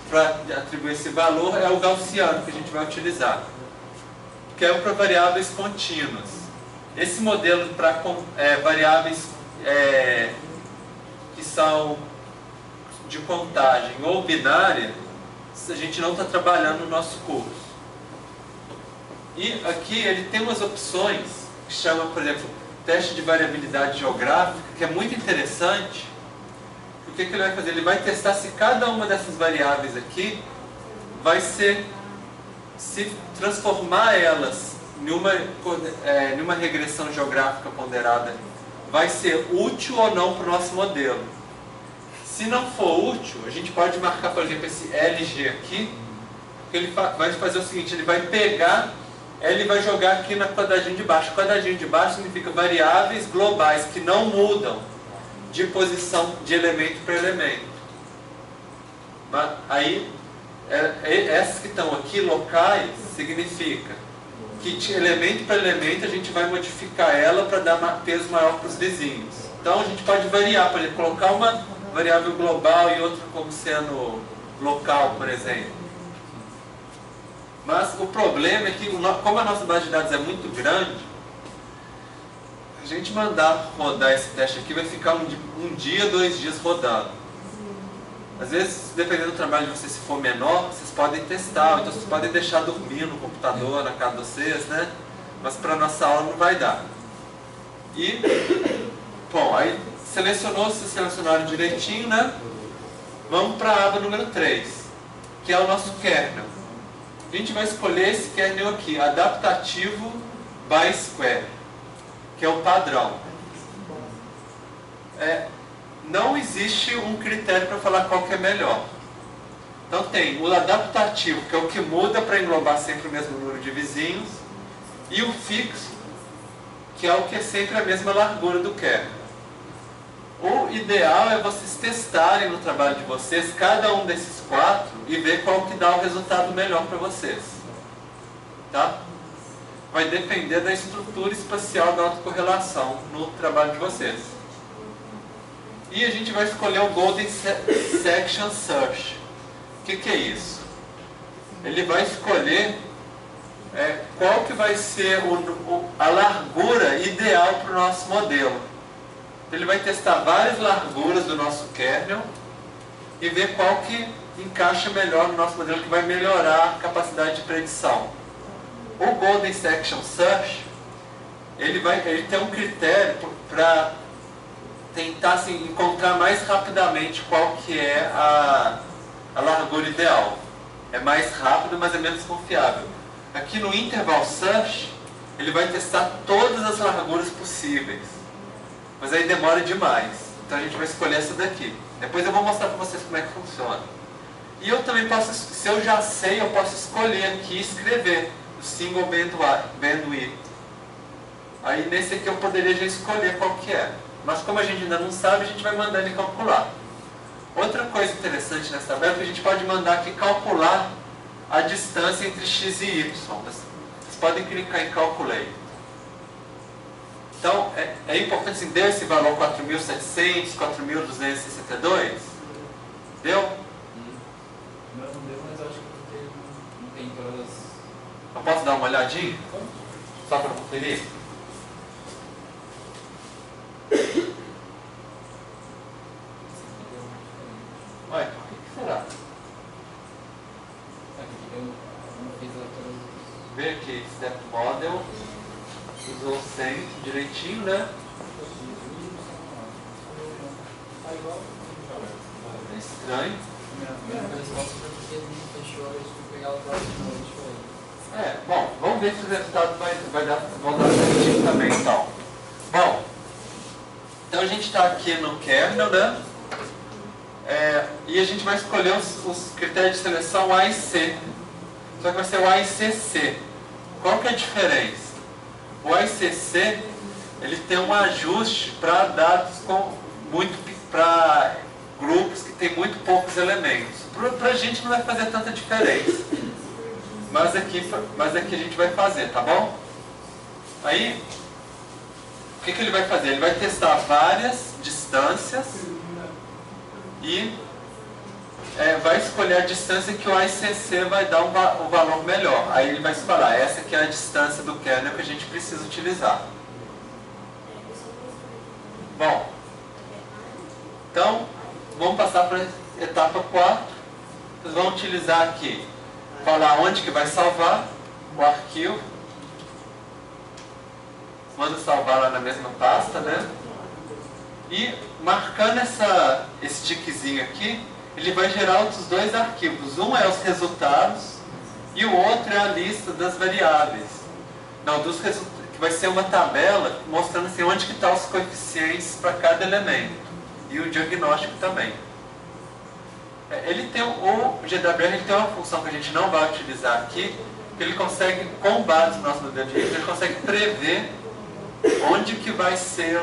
para atribuir esse valor é o gaussiano que a gente vai utilizar, que é para variáveis contínuas. Esse modelo para variáveis que são de contagem ou binária, a gente não está trabalhando no nosso curso. E aqui ele tem umas opções que chama, por exemplo, teste de variabilidade geográfica, que é muito interessante. O que ele vai fazer? Ele vai testar se cada uma dessas variáveis aqui vai se transformar elas em uma regressão geográfica ponderada, vai ser útil ou não para o nosso modelo. Se não for útil, a gente pode marcar, por exemplo, esse LG aqui, que ele vai fazer o seguinte: ele vai pegar, ele vai jogar aqui na quadradinho de baixo. O quadradinho de baixo significa variáveis globais que não mudam de posição de elemento para elemento. Mas aí, essas que estão aqui, locais, significa que de elemento para elemento a gente vai modificar ela para dar peso maior para os vizinhos. Então a gente pode variar, por exemplo, colocar uma variável global e outra como sendo local, por exemplo. Mas o problema é que, como a nossa base de dados é muito grande, a gente mandar rodar esse teste aqui vai ficar um dia, 2 dias rodando. Às vezes, dependendo do trabalho de vocês, se for menor, vocês podem testar, então vocês podem deixar dormir no computador, na casa de vocês, né? Mas para a nossa aula não vai dar. E, bom, aí vocês selecionaram direitinho, né? Vamos para a aba número 3, que é o nosso kernel. A gente vai escolher esse kernel aqui, adaptativo by square, que é o padrão. Não existe um critério para falar qual que é melhor. Então tem o adaptativo, que é o que muda para englobar sempre o mesmo número de vizinhos, e o fixo, que é o que é sempre a mesma largura do kernel. O ideal é vocês testarem no trabalho de vocês cada um desses 4 e ver qual que dá o resultado melhor para vocês. Tá? Vai depender da estrutura espacial da autocorrelação no trabalho de vocês. E a gente vai escolher o Golden Section Search. O que é isso? Ele vai escolher qual que vai ser a largura ideal para o nosso modelo. Ele vai testar várias larguras do nosso kernel e ver qual que encaixa melhor no nosso modelo, que vai melhorar a capacidade de predição. O Golden Section Search, ele tem um critério para tentar assim, encontrar mais rapidamente qual que é a largura ideal. É mais rápido, mas é menos confiável. Aqui no Interval Search, ele vai testar todas as larguras possíveis. Mas aí demora demais. Então a gente vai escolher essa daqui. Depois eu vou mostrar para vocês como é que funciona. E eu também posso, se eu já sei, eu posso escolher aqui e escrever o Single Bandwidth. Aí nesse aqui eu poderia já escolher qual que é. Mas como a gente ainda não sabe, a gente vai mandar ele calcular. Outra coisa interessante nessa tabela é que a gente pode mandar aqui calcular a distância entre x e y. Vocês podem clicar em Calculate. Então, é importante, assim, deu esse valor 4.700, 4.262? Deu? Não deu, mas eu acho que não tem todas. Eu posso dar uma olhadinha? Só para conferir? Olha, por que será? Aqui eu não fiz a Vê aqui, Step Model, usou 100 direitinho, né? É estranho. minha resposta foi porque ele não fechou, eu tive que pegar o próximo de noite. Bom, vamos ver se o resultado vão dar certinho também, então. Bom, então a gente está aqui no kernel, né? E a gente vai escolher os critérios de seleção A e C. Só que vai ser o A e CC. Qual que é a diferença? O A e CC, ele tem um ajuste para dados para grupos que tem muito poucos elementos. Para a gente não vai fazer tanta diferença. Mas aqui a gente vai fazer, tá bom? Aí, o que ele vai fazer? Ele vai testar várias distâncias e vai escolher a distância que o AICC vai dar um valor melhor. Aí ele vai falar, essa aqui é a distância do kernel que a gente precisa utilizar. Bom, então, vamos passar para a etapa 4. Vocês vão utilizar aqui, falar onde que vai salvar o arquivo. Manda salvar lá na mesma pasta, né? E marcando esse tiquezinho aqui, ele vai gerar outros dois arquivos. Um é os resultados e o outro é a lista das variáveis. Não, que vai ser uma tabela mostrando assim, onde que estão os coeficientes para cada elemento. E o diagnóstico também. O GWR ele tem uma função que a gente não vai utilizar aqui, que ele consegue, com base no nosso modelo de rede, ele consegue prever onde que vai ser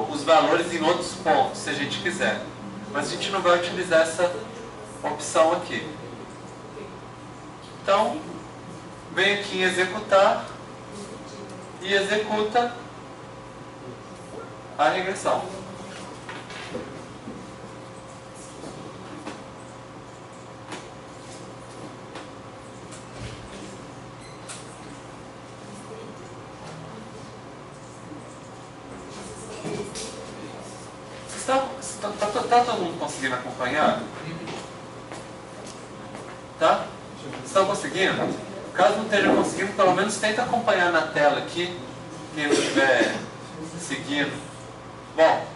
os valores em outros pontos, se a gente quiser. Mas a gente não vai utilizar essa opção aqui. Então, vem aqui em executar e executa a regressão. Tá todo mundo conseguindo acompanhar? Tá? Estão conseguindo? Caso não esteja conseguindo, pelo menos tenta acompanhar na tela aqui, quem não estiver seguindo. Bom,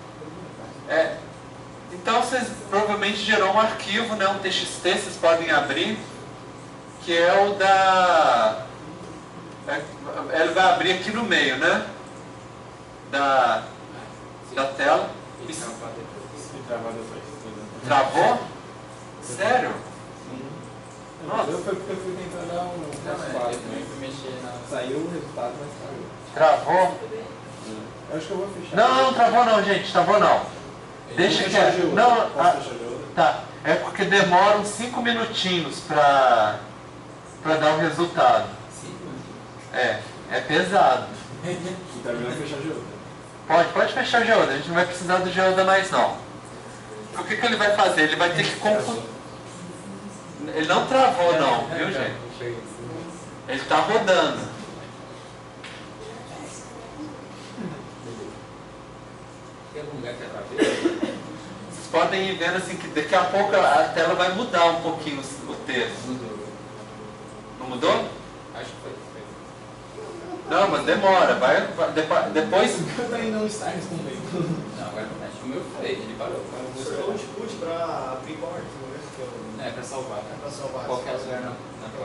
então vocês provavelmente gerou um arquivo, né, um TXT, vocês podem abrir, que é o da... ele vai abrir aqui no meio, né? Da tela. Travou? Sério? Nossa. Eu fui tentar dar um passo, né? Saiu o resultado, mas saiu. Travou? Eu acho que eu vou fechar. Não, travou não, gente, travou não. Deixa que não, tá. É porque demora uns 5 minutinhos para dar o resultado. É pesado. Então eu vou fechar de outra. Pode fechar o geoda, a gente não vai precisar do geoda mais não. O que ele vai fazer? Ele vai ter que confundir. Ele não travou não, viu gente? Ele está rodando. Vocês podem ir vendo assim que daqui a pouco a tela vai mudar um pouquinho o texto. Não mudou? Acho que foi. Não, mas demora. Depois. Eu não está respondendo. Não, agora acho que o meu foi, ele parou. Você dá um output para abrir porta, né? Para salvar, né? Para salvar. Qualquer lugar na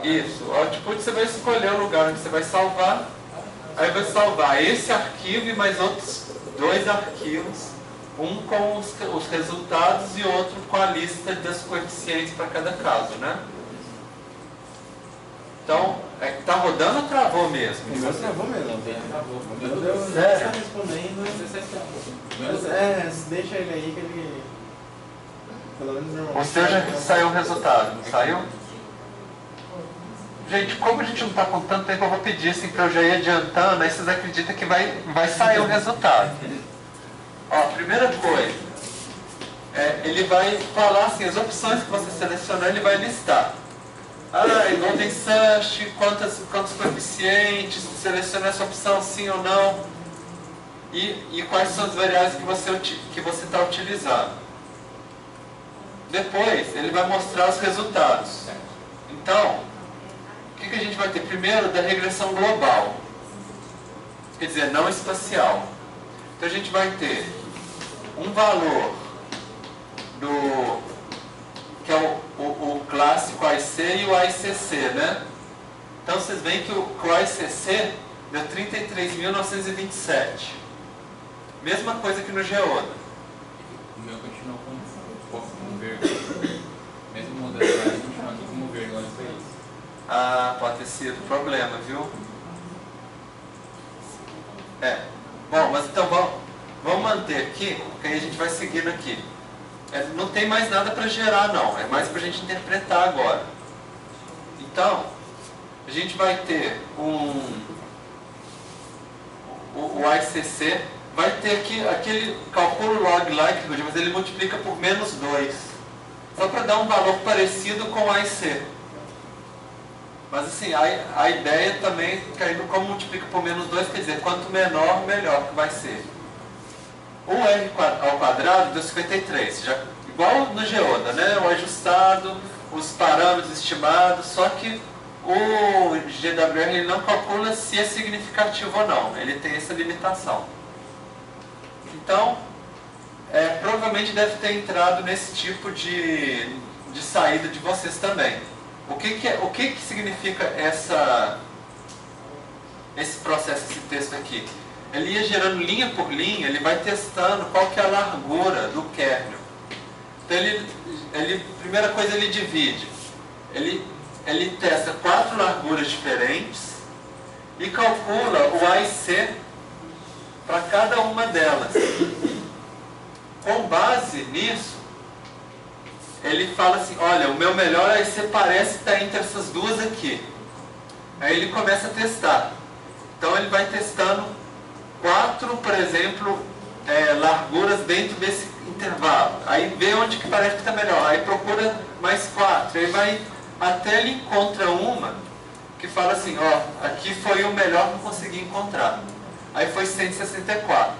Isso, o output você vai escolher o lugar onde você vai salvar. Aí vai salvar esse arquivo e mais outros 2 arquivos. Um com os resultados e outro com a lista dos coeficientes para cada caso, né? Então, tá rodando ou travou mesmo? O meu travou mesmo. Travou. Meu Deus, Sério? tá respondendo. 17 Deixa ele aí que ele... Pelo menos normalmente... O seu já saiu o resultado, não saiu? Gente, como a gente não está com tanto tempo, eu vou pedir assim para eu já ir adiantando, aí vocês acreditam que vai sair o resultado. Ó, primeira coisa, ele vai falar assim, as opções que você selecionou, ele vai listar. Golden Search, quantos coeficientes, seleciona essa opção sim ou não, e quais são as variáveis que você está utilizando. Depois, ele vai mostrar os resultados. Então, o que a gente vai ter? Primeiro, da regressão global. Quer dizer, não espacial. Então, a gente vai ter um valor que é o clássico AIC e o AICC, né? Então, vocês veem que o AICC deu 33.927. Mesma coisa que no Geoda. O meu continuou como verde. Mesmo modalidade, continua aqui como verde, igual isso aí. Pode ter sido problema, viu? Bom, mas então vamos manter aqui, porque aí a gente vai seguindo aqui. Não tem mais nada para gerar não, é mais para a gente interpretar agora. Então, a gente vai ter o AICC, vai ter aqui aquele cálculo log likelihood, mas ele multiplica por -2. Só para dar um valor parecido com o AIC. Mas assim, a ideia também, caindo como multiplica por -2, quer dizer, quanto menor, melhor que vai ser. O R ao quadrado deu 53, igual no Geoda, né? O ajustado, os parâmetros estimados, só que o GWR ele não calcula se é significativo ou não, ele tem essa limitação. Então, provavelmente deve ter entrado nesse tipo de saída de vocês também. O que significa esse processo, esse texto aqui? Ele ia gerando linha por linha, ele vai testando qual que é a largura do kernel. Então, primeira coisa, ele divide. Ele testa 4 larguras diferentes e calcula o AIC para cada uma delas. Com base nisso, ele fala assim, olha, o meu melhor AIC parece estar entre essas duas aqui. Aí ele começa a testar. Então ele vai testando 4, por exemplo, larguras dentro desse intervalo. Aí vê onde que parece que está melhor. Aí procura mais 4. Aí vai até ele encontra uma que fala assim, ó, aqui foi o melhor que eu consegui encontrar. Aí foi 164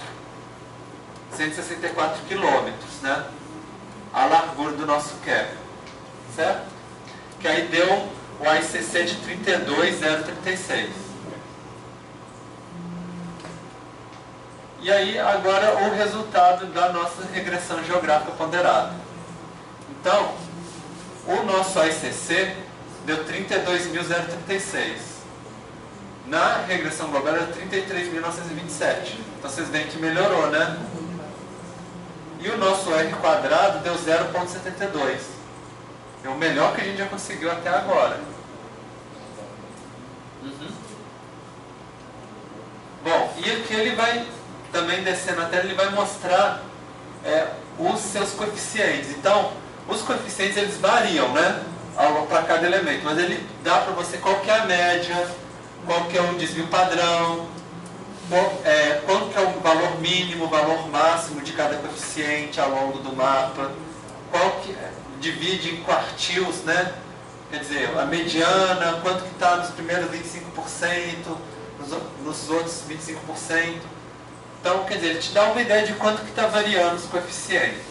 quilômetros, né? A largura do nosso kernel, certo? Que aí deu o AICC de 32.036. E aí, agora, o resultado da nossa regressão geográfica ponderada. Então, o nosso AICC deu 32.036. Na regressão global era 33.927. Então, vocês veem que melhorou, né? E o nosso R quadrado deu 0,72. É o melhor que a gente já conseguiu até agora. Bom, e aqui ele vai, também descendo a tela, ele vai mostrar os seus coeficientes. Então, os coeficientes eles variam, né? Para cada elemento, mas ele dá para você qual que é a média, qual que é o desvio padrão, qual que é o valor mínimo, o valor máximo de cada coeficiente ao longo do mapa, qual que divide em quartis, né? Quer dizer, a mediana, quanto que está nos primeiros 25%, nos outros 25%. Então, quer dizer, ele te dá uma ideia de quanto que está variando os coeficientes.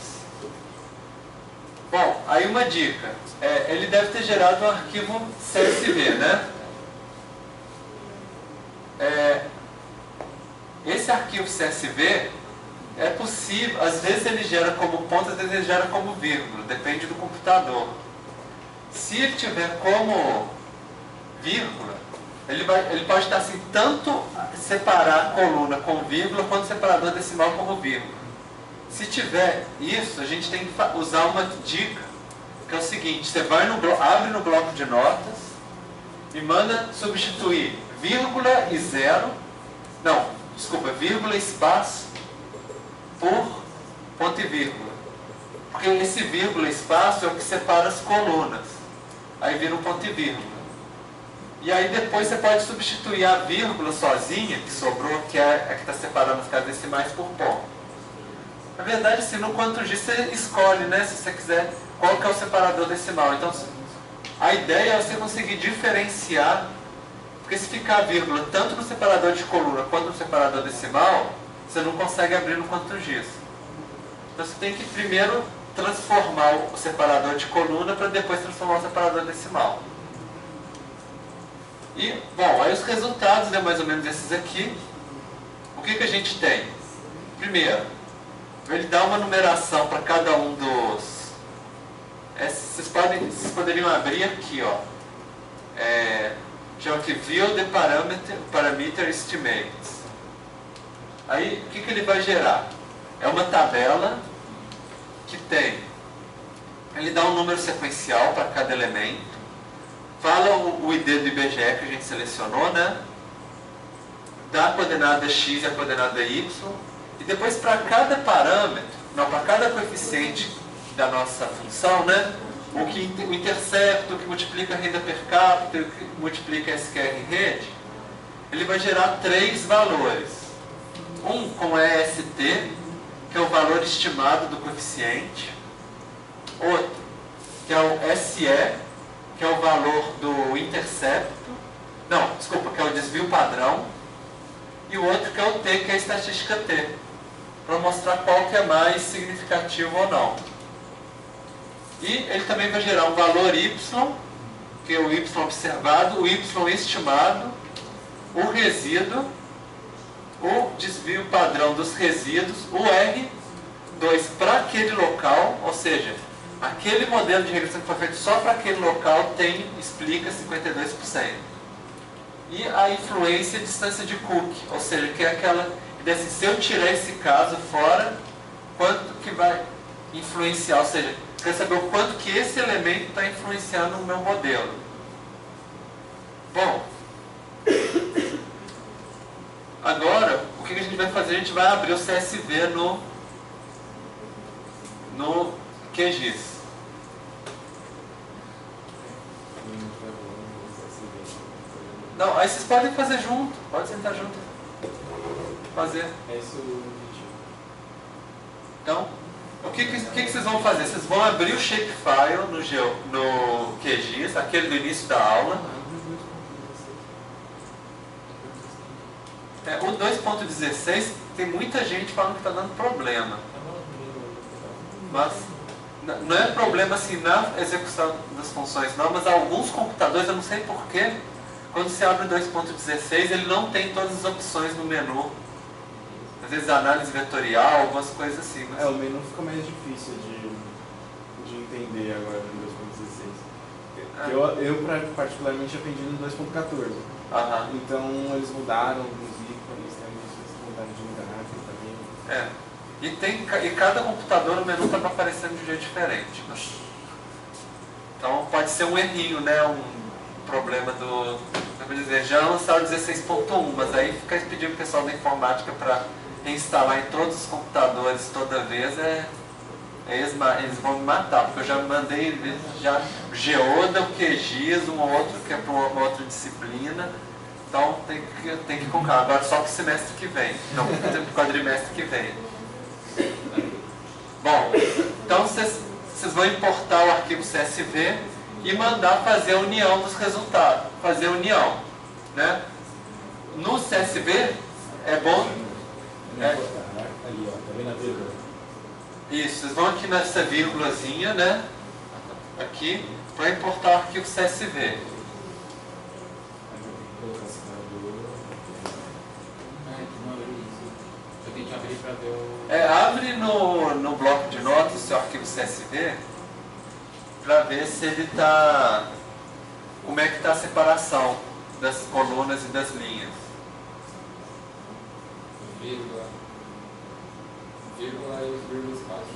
Bom, aí uma dica, ele deve ter gerado um arquivo CSV, né? Esse arquivo CSV é possível, às vezes ele gera como ponto, às vezes ele gera como vírgula, depende do computador. Se ele tiver como vírgula, ele pode estar assim, tanto separar a coluna com vírgula, quanto separador decimal como vírgula. Se tiver isso, a gente tem que usar uma dica, que é o seguinte, você vai abre no bloco de notas, me manda substituir vírgula e zero, não, desculpa, vírgula, espaço por ponto e vírgula. Porque esse vírgula, espaço é o que separa as colunas. Aí vira um ponto e vírgula. E aí depois você pode substituir a vírgula sozinha, que sobrou, que é a que está separando as casas decimais, por ponto. Na verdade, assim, no quanto G você escolhe, né, se você quiser, qual que é o separador decimal. Então, a ideia é você conseguir diferenciar, porque se ficar vírgula tanto no separador de coluna quanto no separador decimal, você não consegue abrir no quanto G. Então você tem que primeiro transformar o separador de coluna para depois transformar o separador decimal. E, bom, aí os resultados é mais ou menos esses aqui. O que a gente tem? Primeiro, ele dá uma numeração para cada um dos... Vocês poderiam abrir aqui, ó. Chama aqui View the Parameter Estimates. Aí, o que ele vai gerar? É uma tabela que tem... Ele dá um número sequencial para cada elemento. Fala o ID do IBGE que a gente selecionou, né? Dá a coordenada x e a coordenada y. E depois para cada parâmetro, não, para cada coeficiente da nossa função, né? O intercepto, o que multiplica a renda per capita, o que multiplica a SQR em rede, ele vai gerar 3 valores. Um com EST, que é o valor estimado do coeficiente. Outro, que é o SE, que é o valor do intercepto, não, desculpa, que é o desvio padrão, e o outro que é o T, que é a estatística T, para mostrar qual que é mais significativo ou não. E ele também vai gerar um valor Y, que é o Y observado, o Y estimado, o resíduo, o desvio padrão dos resíduos, o R2 para aquele local, ou seja, aquele modelo de regressão que foi feito só para aquele local explica 52%. E a influência de distância de Cook, ou seja, que é aquela que assim, se eu tirar esse caso fora, quanto que vai influenciar, ou seja, quer saber o quanto que esse elemento está influenciando no meu modelo. Bom, agora, o que a gente vai fazer? A gente vai abrir o CSV no QGIS. Não, aí vocês podem fazer junto, pode sentar junto. Fazer. É isso o objetivo. Então, o que vocês vão fazer? Vocês vão abrir o shapefile no QGIS, aquele do início da aula. O 2.16 tem muita gente falando que está dando problema. Mas não é problema assim na execução das funções não, mas alguns computadores, eu não sei porquê, quando você abre o 2.16 ele não tem todas as opções no menu. Às vezes análise vetorial, algumas coisas assim. Mas... o menu fica mais difícil de entender agora no 2.16. Eu particularmente aprendi no 2.14. Então eles mudaram os ícones, eles mudaram de lugar também. E cada computador o menu está aparecendo de um jeito diferente. Então pode ser um errinho, né? Um problema do... Já lançaram o 16.1, mas aí fica pedindo o pessoal da informática para instalar em todos os computadores toda vez, eles vão me matar, porque eu já mandei Geoda, o QGIS, um outro que é para uma outra disciplina, então tem que colocar, agora só para o semestre que vem, não para o quadrimestre que vem. Bom, então vocês vão importar o arquivo CSV e mandar fazer a união dos resultados, fazer a união, né? No CSV é bom... Ali, ó, tá vendo a vírgula? Isso, vocês vão aqui nessa vírgulazinha, né? Aqui, para importar o arquivo CSV. Eu tenho que abrir para ver o... Abre no bloco de notas o seu arquivo CSV para ver se ele está... Como é que está a separação das colunas e das linhas. Vírgula e os vírgulas espaço.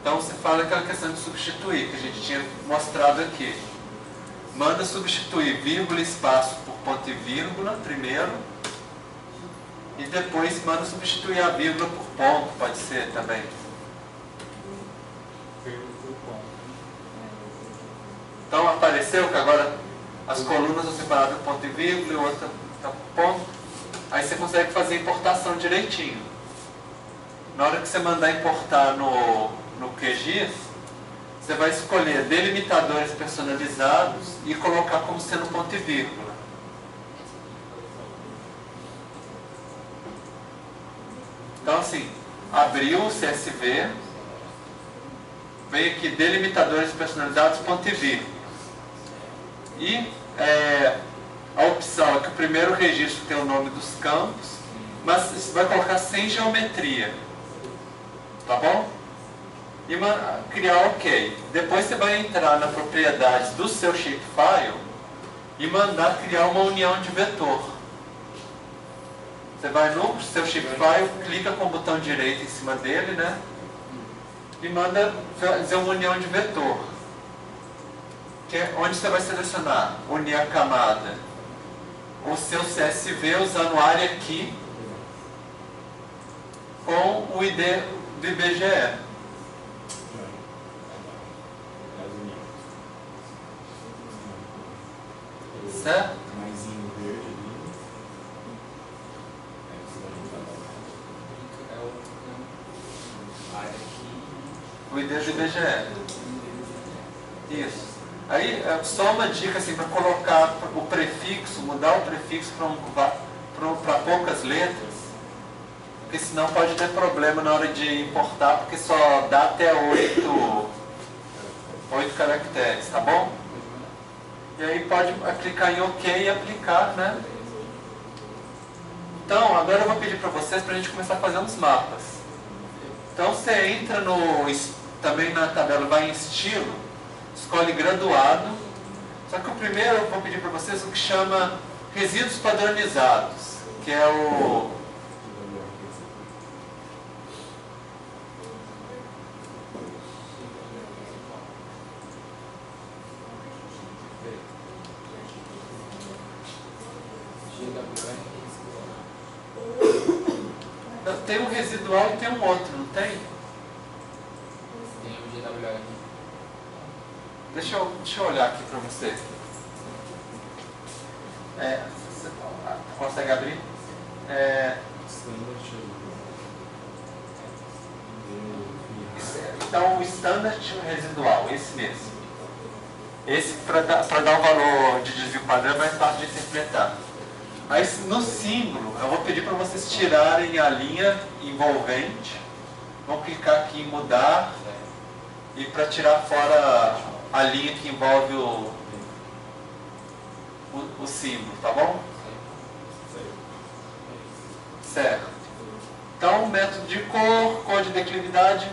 Então você fala aquela questão de substituir, que a gente tinha mostrado aqui. manda substituir vírgula e espaço por ponto e vírgula primeiro, e depois manda substituir a vírgula por ponto, pode ser também. Então apareceu que agora as colunas são separadas por ponto e vírgula e outra por ponto. Aí você consegue fazer a importação direitinho. Na hora que você mandar importar no QGIS, você vai escolher delimitadores personalizados e colocar como sendo ponto e vírgula. Então assim, abriu o CSV, vem aqui delimitadores personalizados, ponto e vírgula. E a opção é que o primeiro registro tem o nome dos campos, mas você vai colocar sem geometria. Tá bom? E criar OK. Depois você vai entrar na propriedades do seu shapefile e mandar criar uma união de vetor. Você vai no seu shapefile, clica com o botão direito em cima dele, né? E manda fazer uma união de vetor. Que é onde você vai selecionar, unir a camada, o seu CSV usando área aqui com o ID do IBGE. Certo? O ID do IBGE. Isso. Aí, só uma dica assim, para colocar o prefixo, mudar o prefixo para poucas letras, porque senão pode ter problema na hora de importar, porque só dá até 8 caracteres, tá bom? E aí pode clicar em OK e aplicar, né? Então, agora eu vou pedir para vocês para a gente começar a fazer uns mapas. Então, você entra também na tabela, vai em estilo, escolhe graduado, só que o primeiro eu vou pedir para vocês o que chama resíduos padronizados, que é o... Tem um residual e tem um outro, não tem? Tem o GWR aqui. Deixa eu olhar aqui para você. Você consegue abrir? Então, o standard residual, esse mesmo. Esse, para dar o valor de desvio padrão, é mais fácil de interpretar. Aí, no símbolo, eu vou pedir para vocês tirarem a linha envolvente. Vão clicar aqui em mudar. E para tirar fora a linha que envolve o símbolo, tá bom? Certo. Então, método de cor de declividade,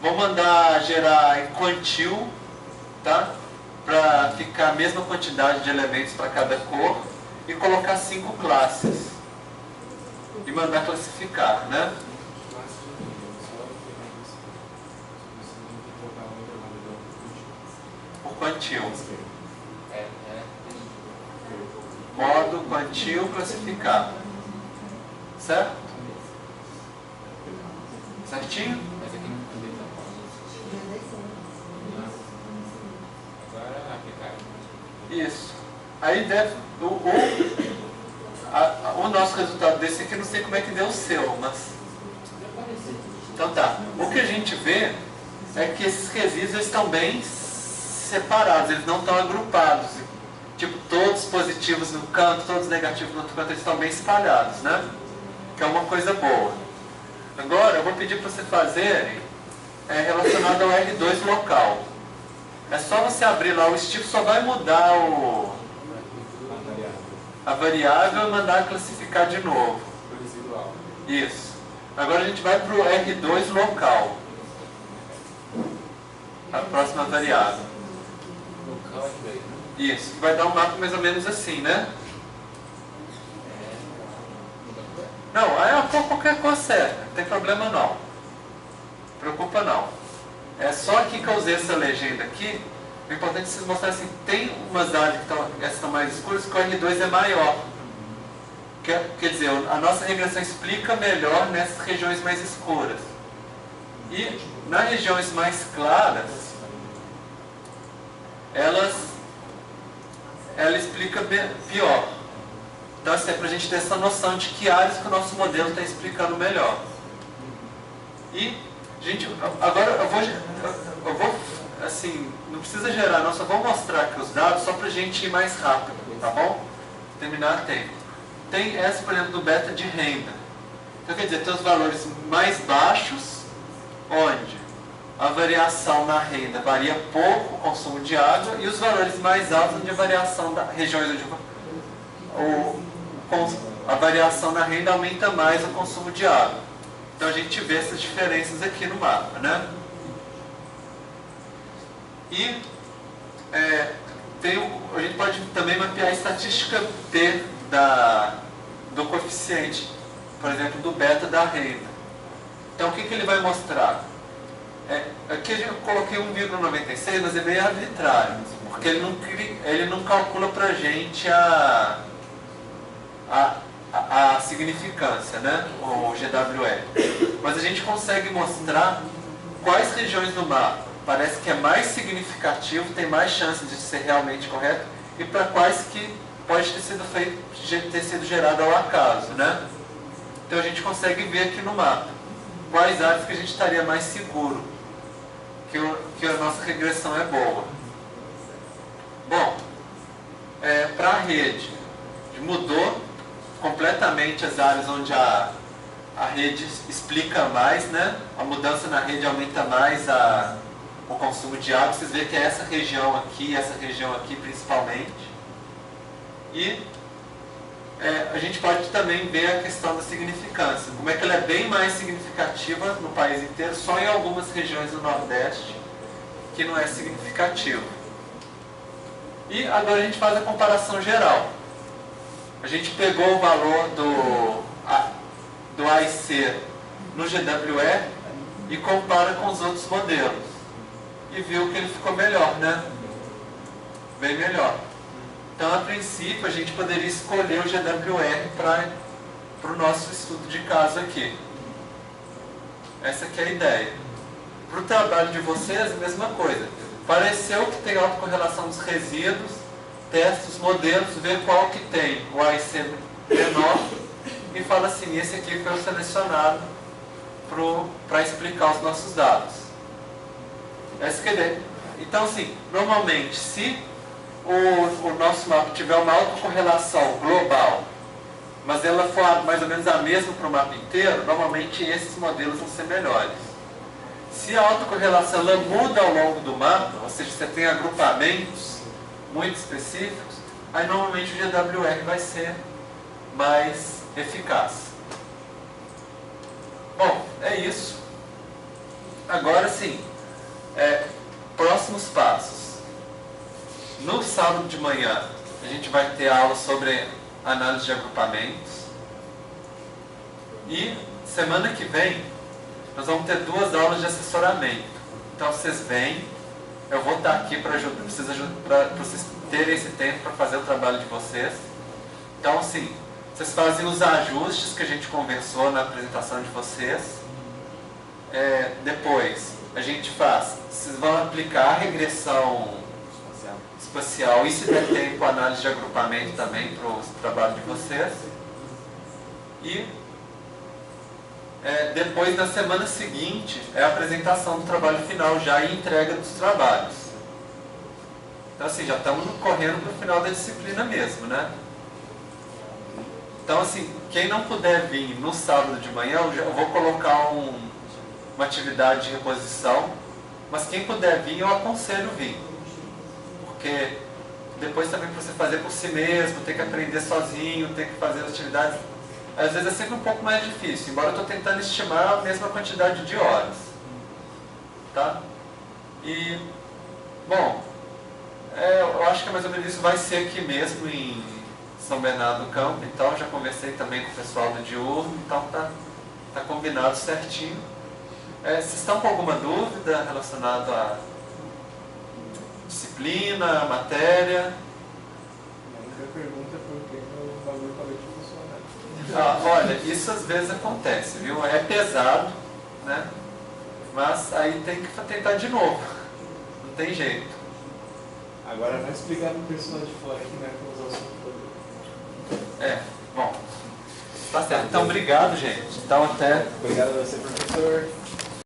vou mandar gerar em quantil, tá? Para ficar a mesma quantidade de elementos para cada cor e colocar 5 classes e mandar classificar, né? O quantil. Modo quantil classificar. Certo? Certinho? Agora aplicar. Isso. Aí deve, o nosso resultado desse aqui, não sei como é que deu o seu, mas... Então tá. O que a gente vê é que esses resíduos estão bem separados, eles não estão agrupados. Tipo, todos positivos num canto, todos negativos no outro canto, eles estão bem espalhados, né? Que é uma coisa boa. Agora, eu vou pedir para você fazerem relacionado ao R2 local. É só você abrir lá o Steve, só vai mudar a variável e mandar classificar de novo. Isso. Agora a gente vai para o R2 local. A próxima variável. Isso, que vai dar um mapa mais ou menos assim, né? Não, qualquer cor serve, não tem problema não. Não preocupa não. É só aqui que eu usei essa legenda aqui, é importante vocês mostrarem assim, tem umas áreas que estão mais escuras que o R2 é maior. Quer dizer, a nossa regressão explica melhor nessas regiões mais escuras. E nas regiões mais claras, ela explica pior. Então, assim, é para a gente ter essa noção de que áreas que o nosso modelo está explicando melhor. E, gente, agora eu vou, assim, não precisa gerar não, só vou mostrar aqui os dados só para a gente ir mais rápido, tá bom? Terminar a tempo. Tem essa, por exemplo, do beta de renda. Então, quer dizer, tem os valores mais baixos, onde a variação na renda varia pouco o consumo de água, e os valores mais altos, onde a variação da regiões onde a variação na renda aumenta mais o consumo de água. Então a gente vê essas diferenças aqui no mapa, né? E a gente pode também mapear a estatística T do coeficiente, por exemplo, do beta da renda. Então o que ele vai mostrar? Aqui eu coloquei 1,96, mas é meio arbitrário, porque ele não calcula para a gente a significância, né? O GWR. Mas a gente consegue mostrar quais regiões do mapa parece que é mais significativo, tem mais chance de ser realmente correto, e para quais que pode ter sido gerado ao acaso, né? Então a gente consegue ver aqui no mapa quais áreas que a gente estaria mais seguro que a nossa regressão é boa. Bom, para a rede, mudou completamente as áreas onde a rede explica mais, né? A mudança na rede aumenta mais o consumo de água. Vocês veem que é essa região aqui principalmente. E a gente pode também ver a questão da significância, como é que ela é bem mais significativa no país inteiro, só em algumas regiões do Nordeste que não é significativo. E agora a gente faz a comparação geral. A gente pegou o valor do AIC no GWR e compara com os outros modelos. E viu que ele ficou melhor, né? Bem melhor. Então, a princípio, a gente poderia escolher o GWR para o nosso estudo de caso aqui. Essa que é a ideia. Para o trabalho de vocês, a mesma coisa. Pareceu que tem autocorrelação dos resíduos, testa os modelos, vê qual que tem o AIC menor e fala assim, esse aqui foi o selecionado para explicar os nossos dados. Essa que é a ideia. Então, assim, normalmente, se o nosso mapa tiver uma autocorrelação global, mas ela for mais ou menos a mesma para o mapa inteiro, normalmente esses modelos vão ser melhores. Se a autocorrelação ela muda ao longo do mapa, ou seja, você tem agrupamentos muito específicos, aí normalmente o GWR vai ser mais eficaz. Bom, é isso. Agora sim, próximos passos. No sábado de manhã, a gente vai ter aula sobre análise de agrupamentos. E semana que vem, nós vamos ter 2 aulas de assessoramento. Então, vocês vêm, eu vou estar aqui para vocês terem esse tempo para fazer o trabalho de vocês. Então, assim, vocês fazem os ajustes que a gente conversou na apresentação de vocês. Depois, a gente vocês vão aplicar a regressão espacial e, se der tempo, a análise de agrupamento também para o trabalho de vocês. E depois, na semana seguinte, é a apresentação do trabalho final já e entrega dos trabalhos. Então, assim, já estamos correndo para o final da disciplina mesmo, né? Então, assim, quem não puder vir no sábado de manhã, eu vou colocar uma atividade de reposição, mas quem puder vir, eu aconselho vir. Porque depois também para você fazer por si mesmo, ter que aprender sozinho, ter que fazer as atividades, às vezes é sempre um pouco mais difícil, embora eu estou tentando estimar a mesma quantidade de horas. Tá? E, bom, eu acho que mais ou menos isso vai ser aqui mesmo em São Bernardo do Campo, então já conversei também com o pessoal do diurno, então tá combinado certinho. Vocês estão com alguma dúvida relacionada disciplina, matéria. A única pergunta é por que o bagulho parou de funcionar. Olha, isso às vezes acontece, viu? É pesado, né? Mas aí tem que tentar de novo. Não tem jeito. Agora vai explicar para o pessoal de fora que não é para usar o seu produto. Bom. Tá certo. Então, obrigado, gente. Então, até. Obrigado a você, professor.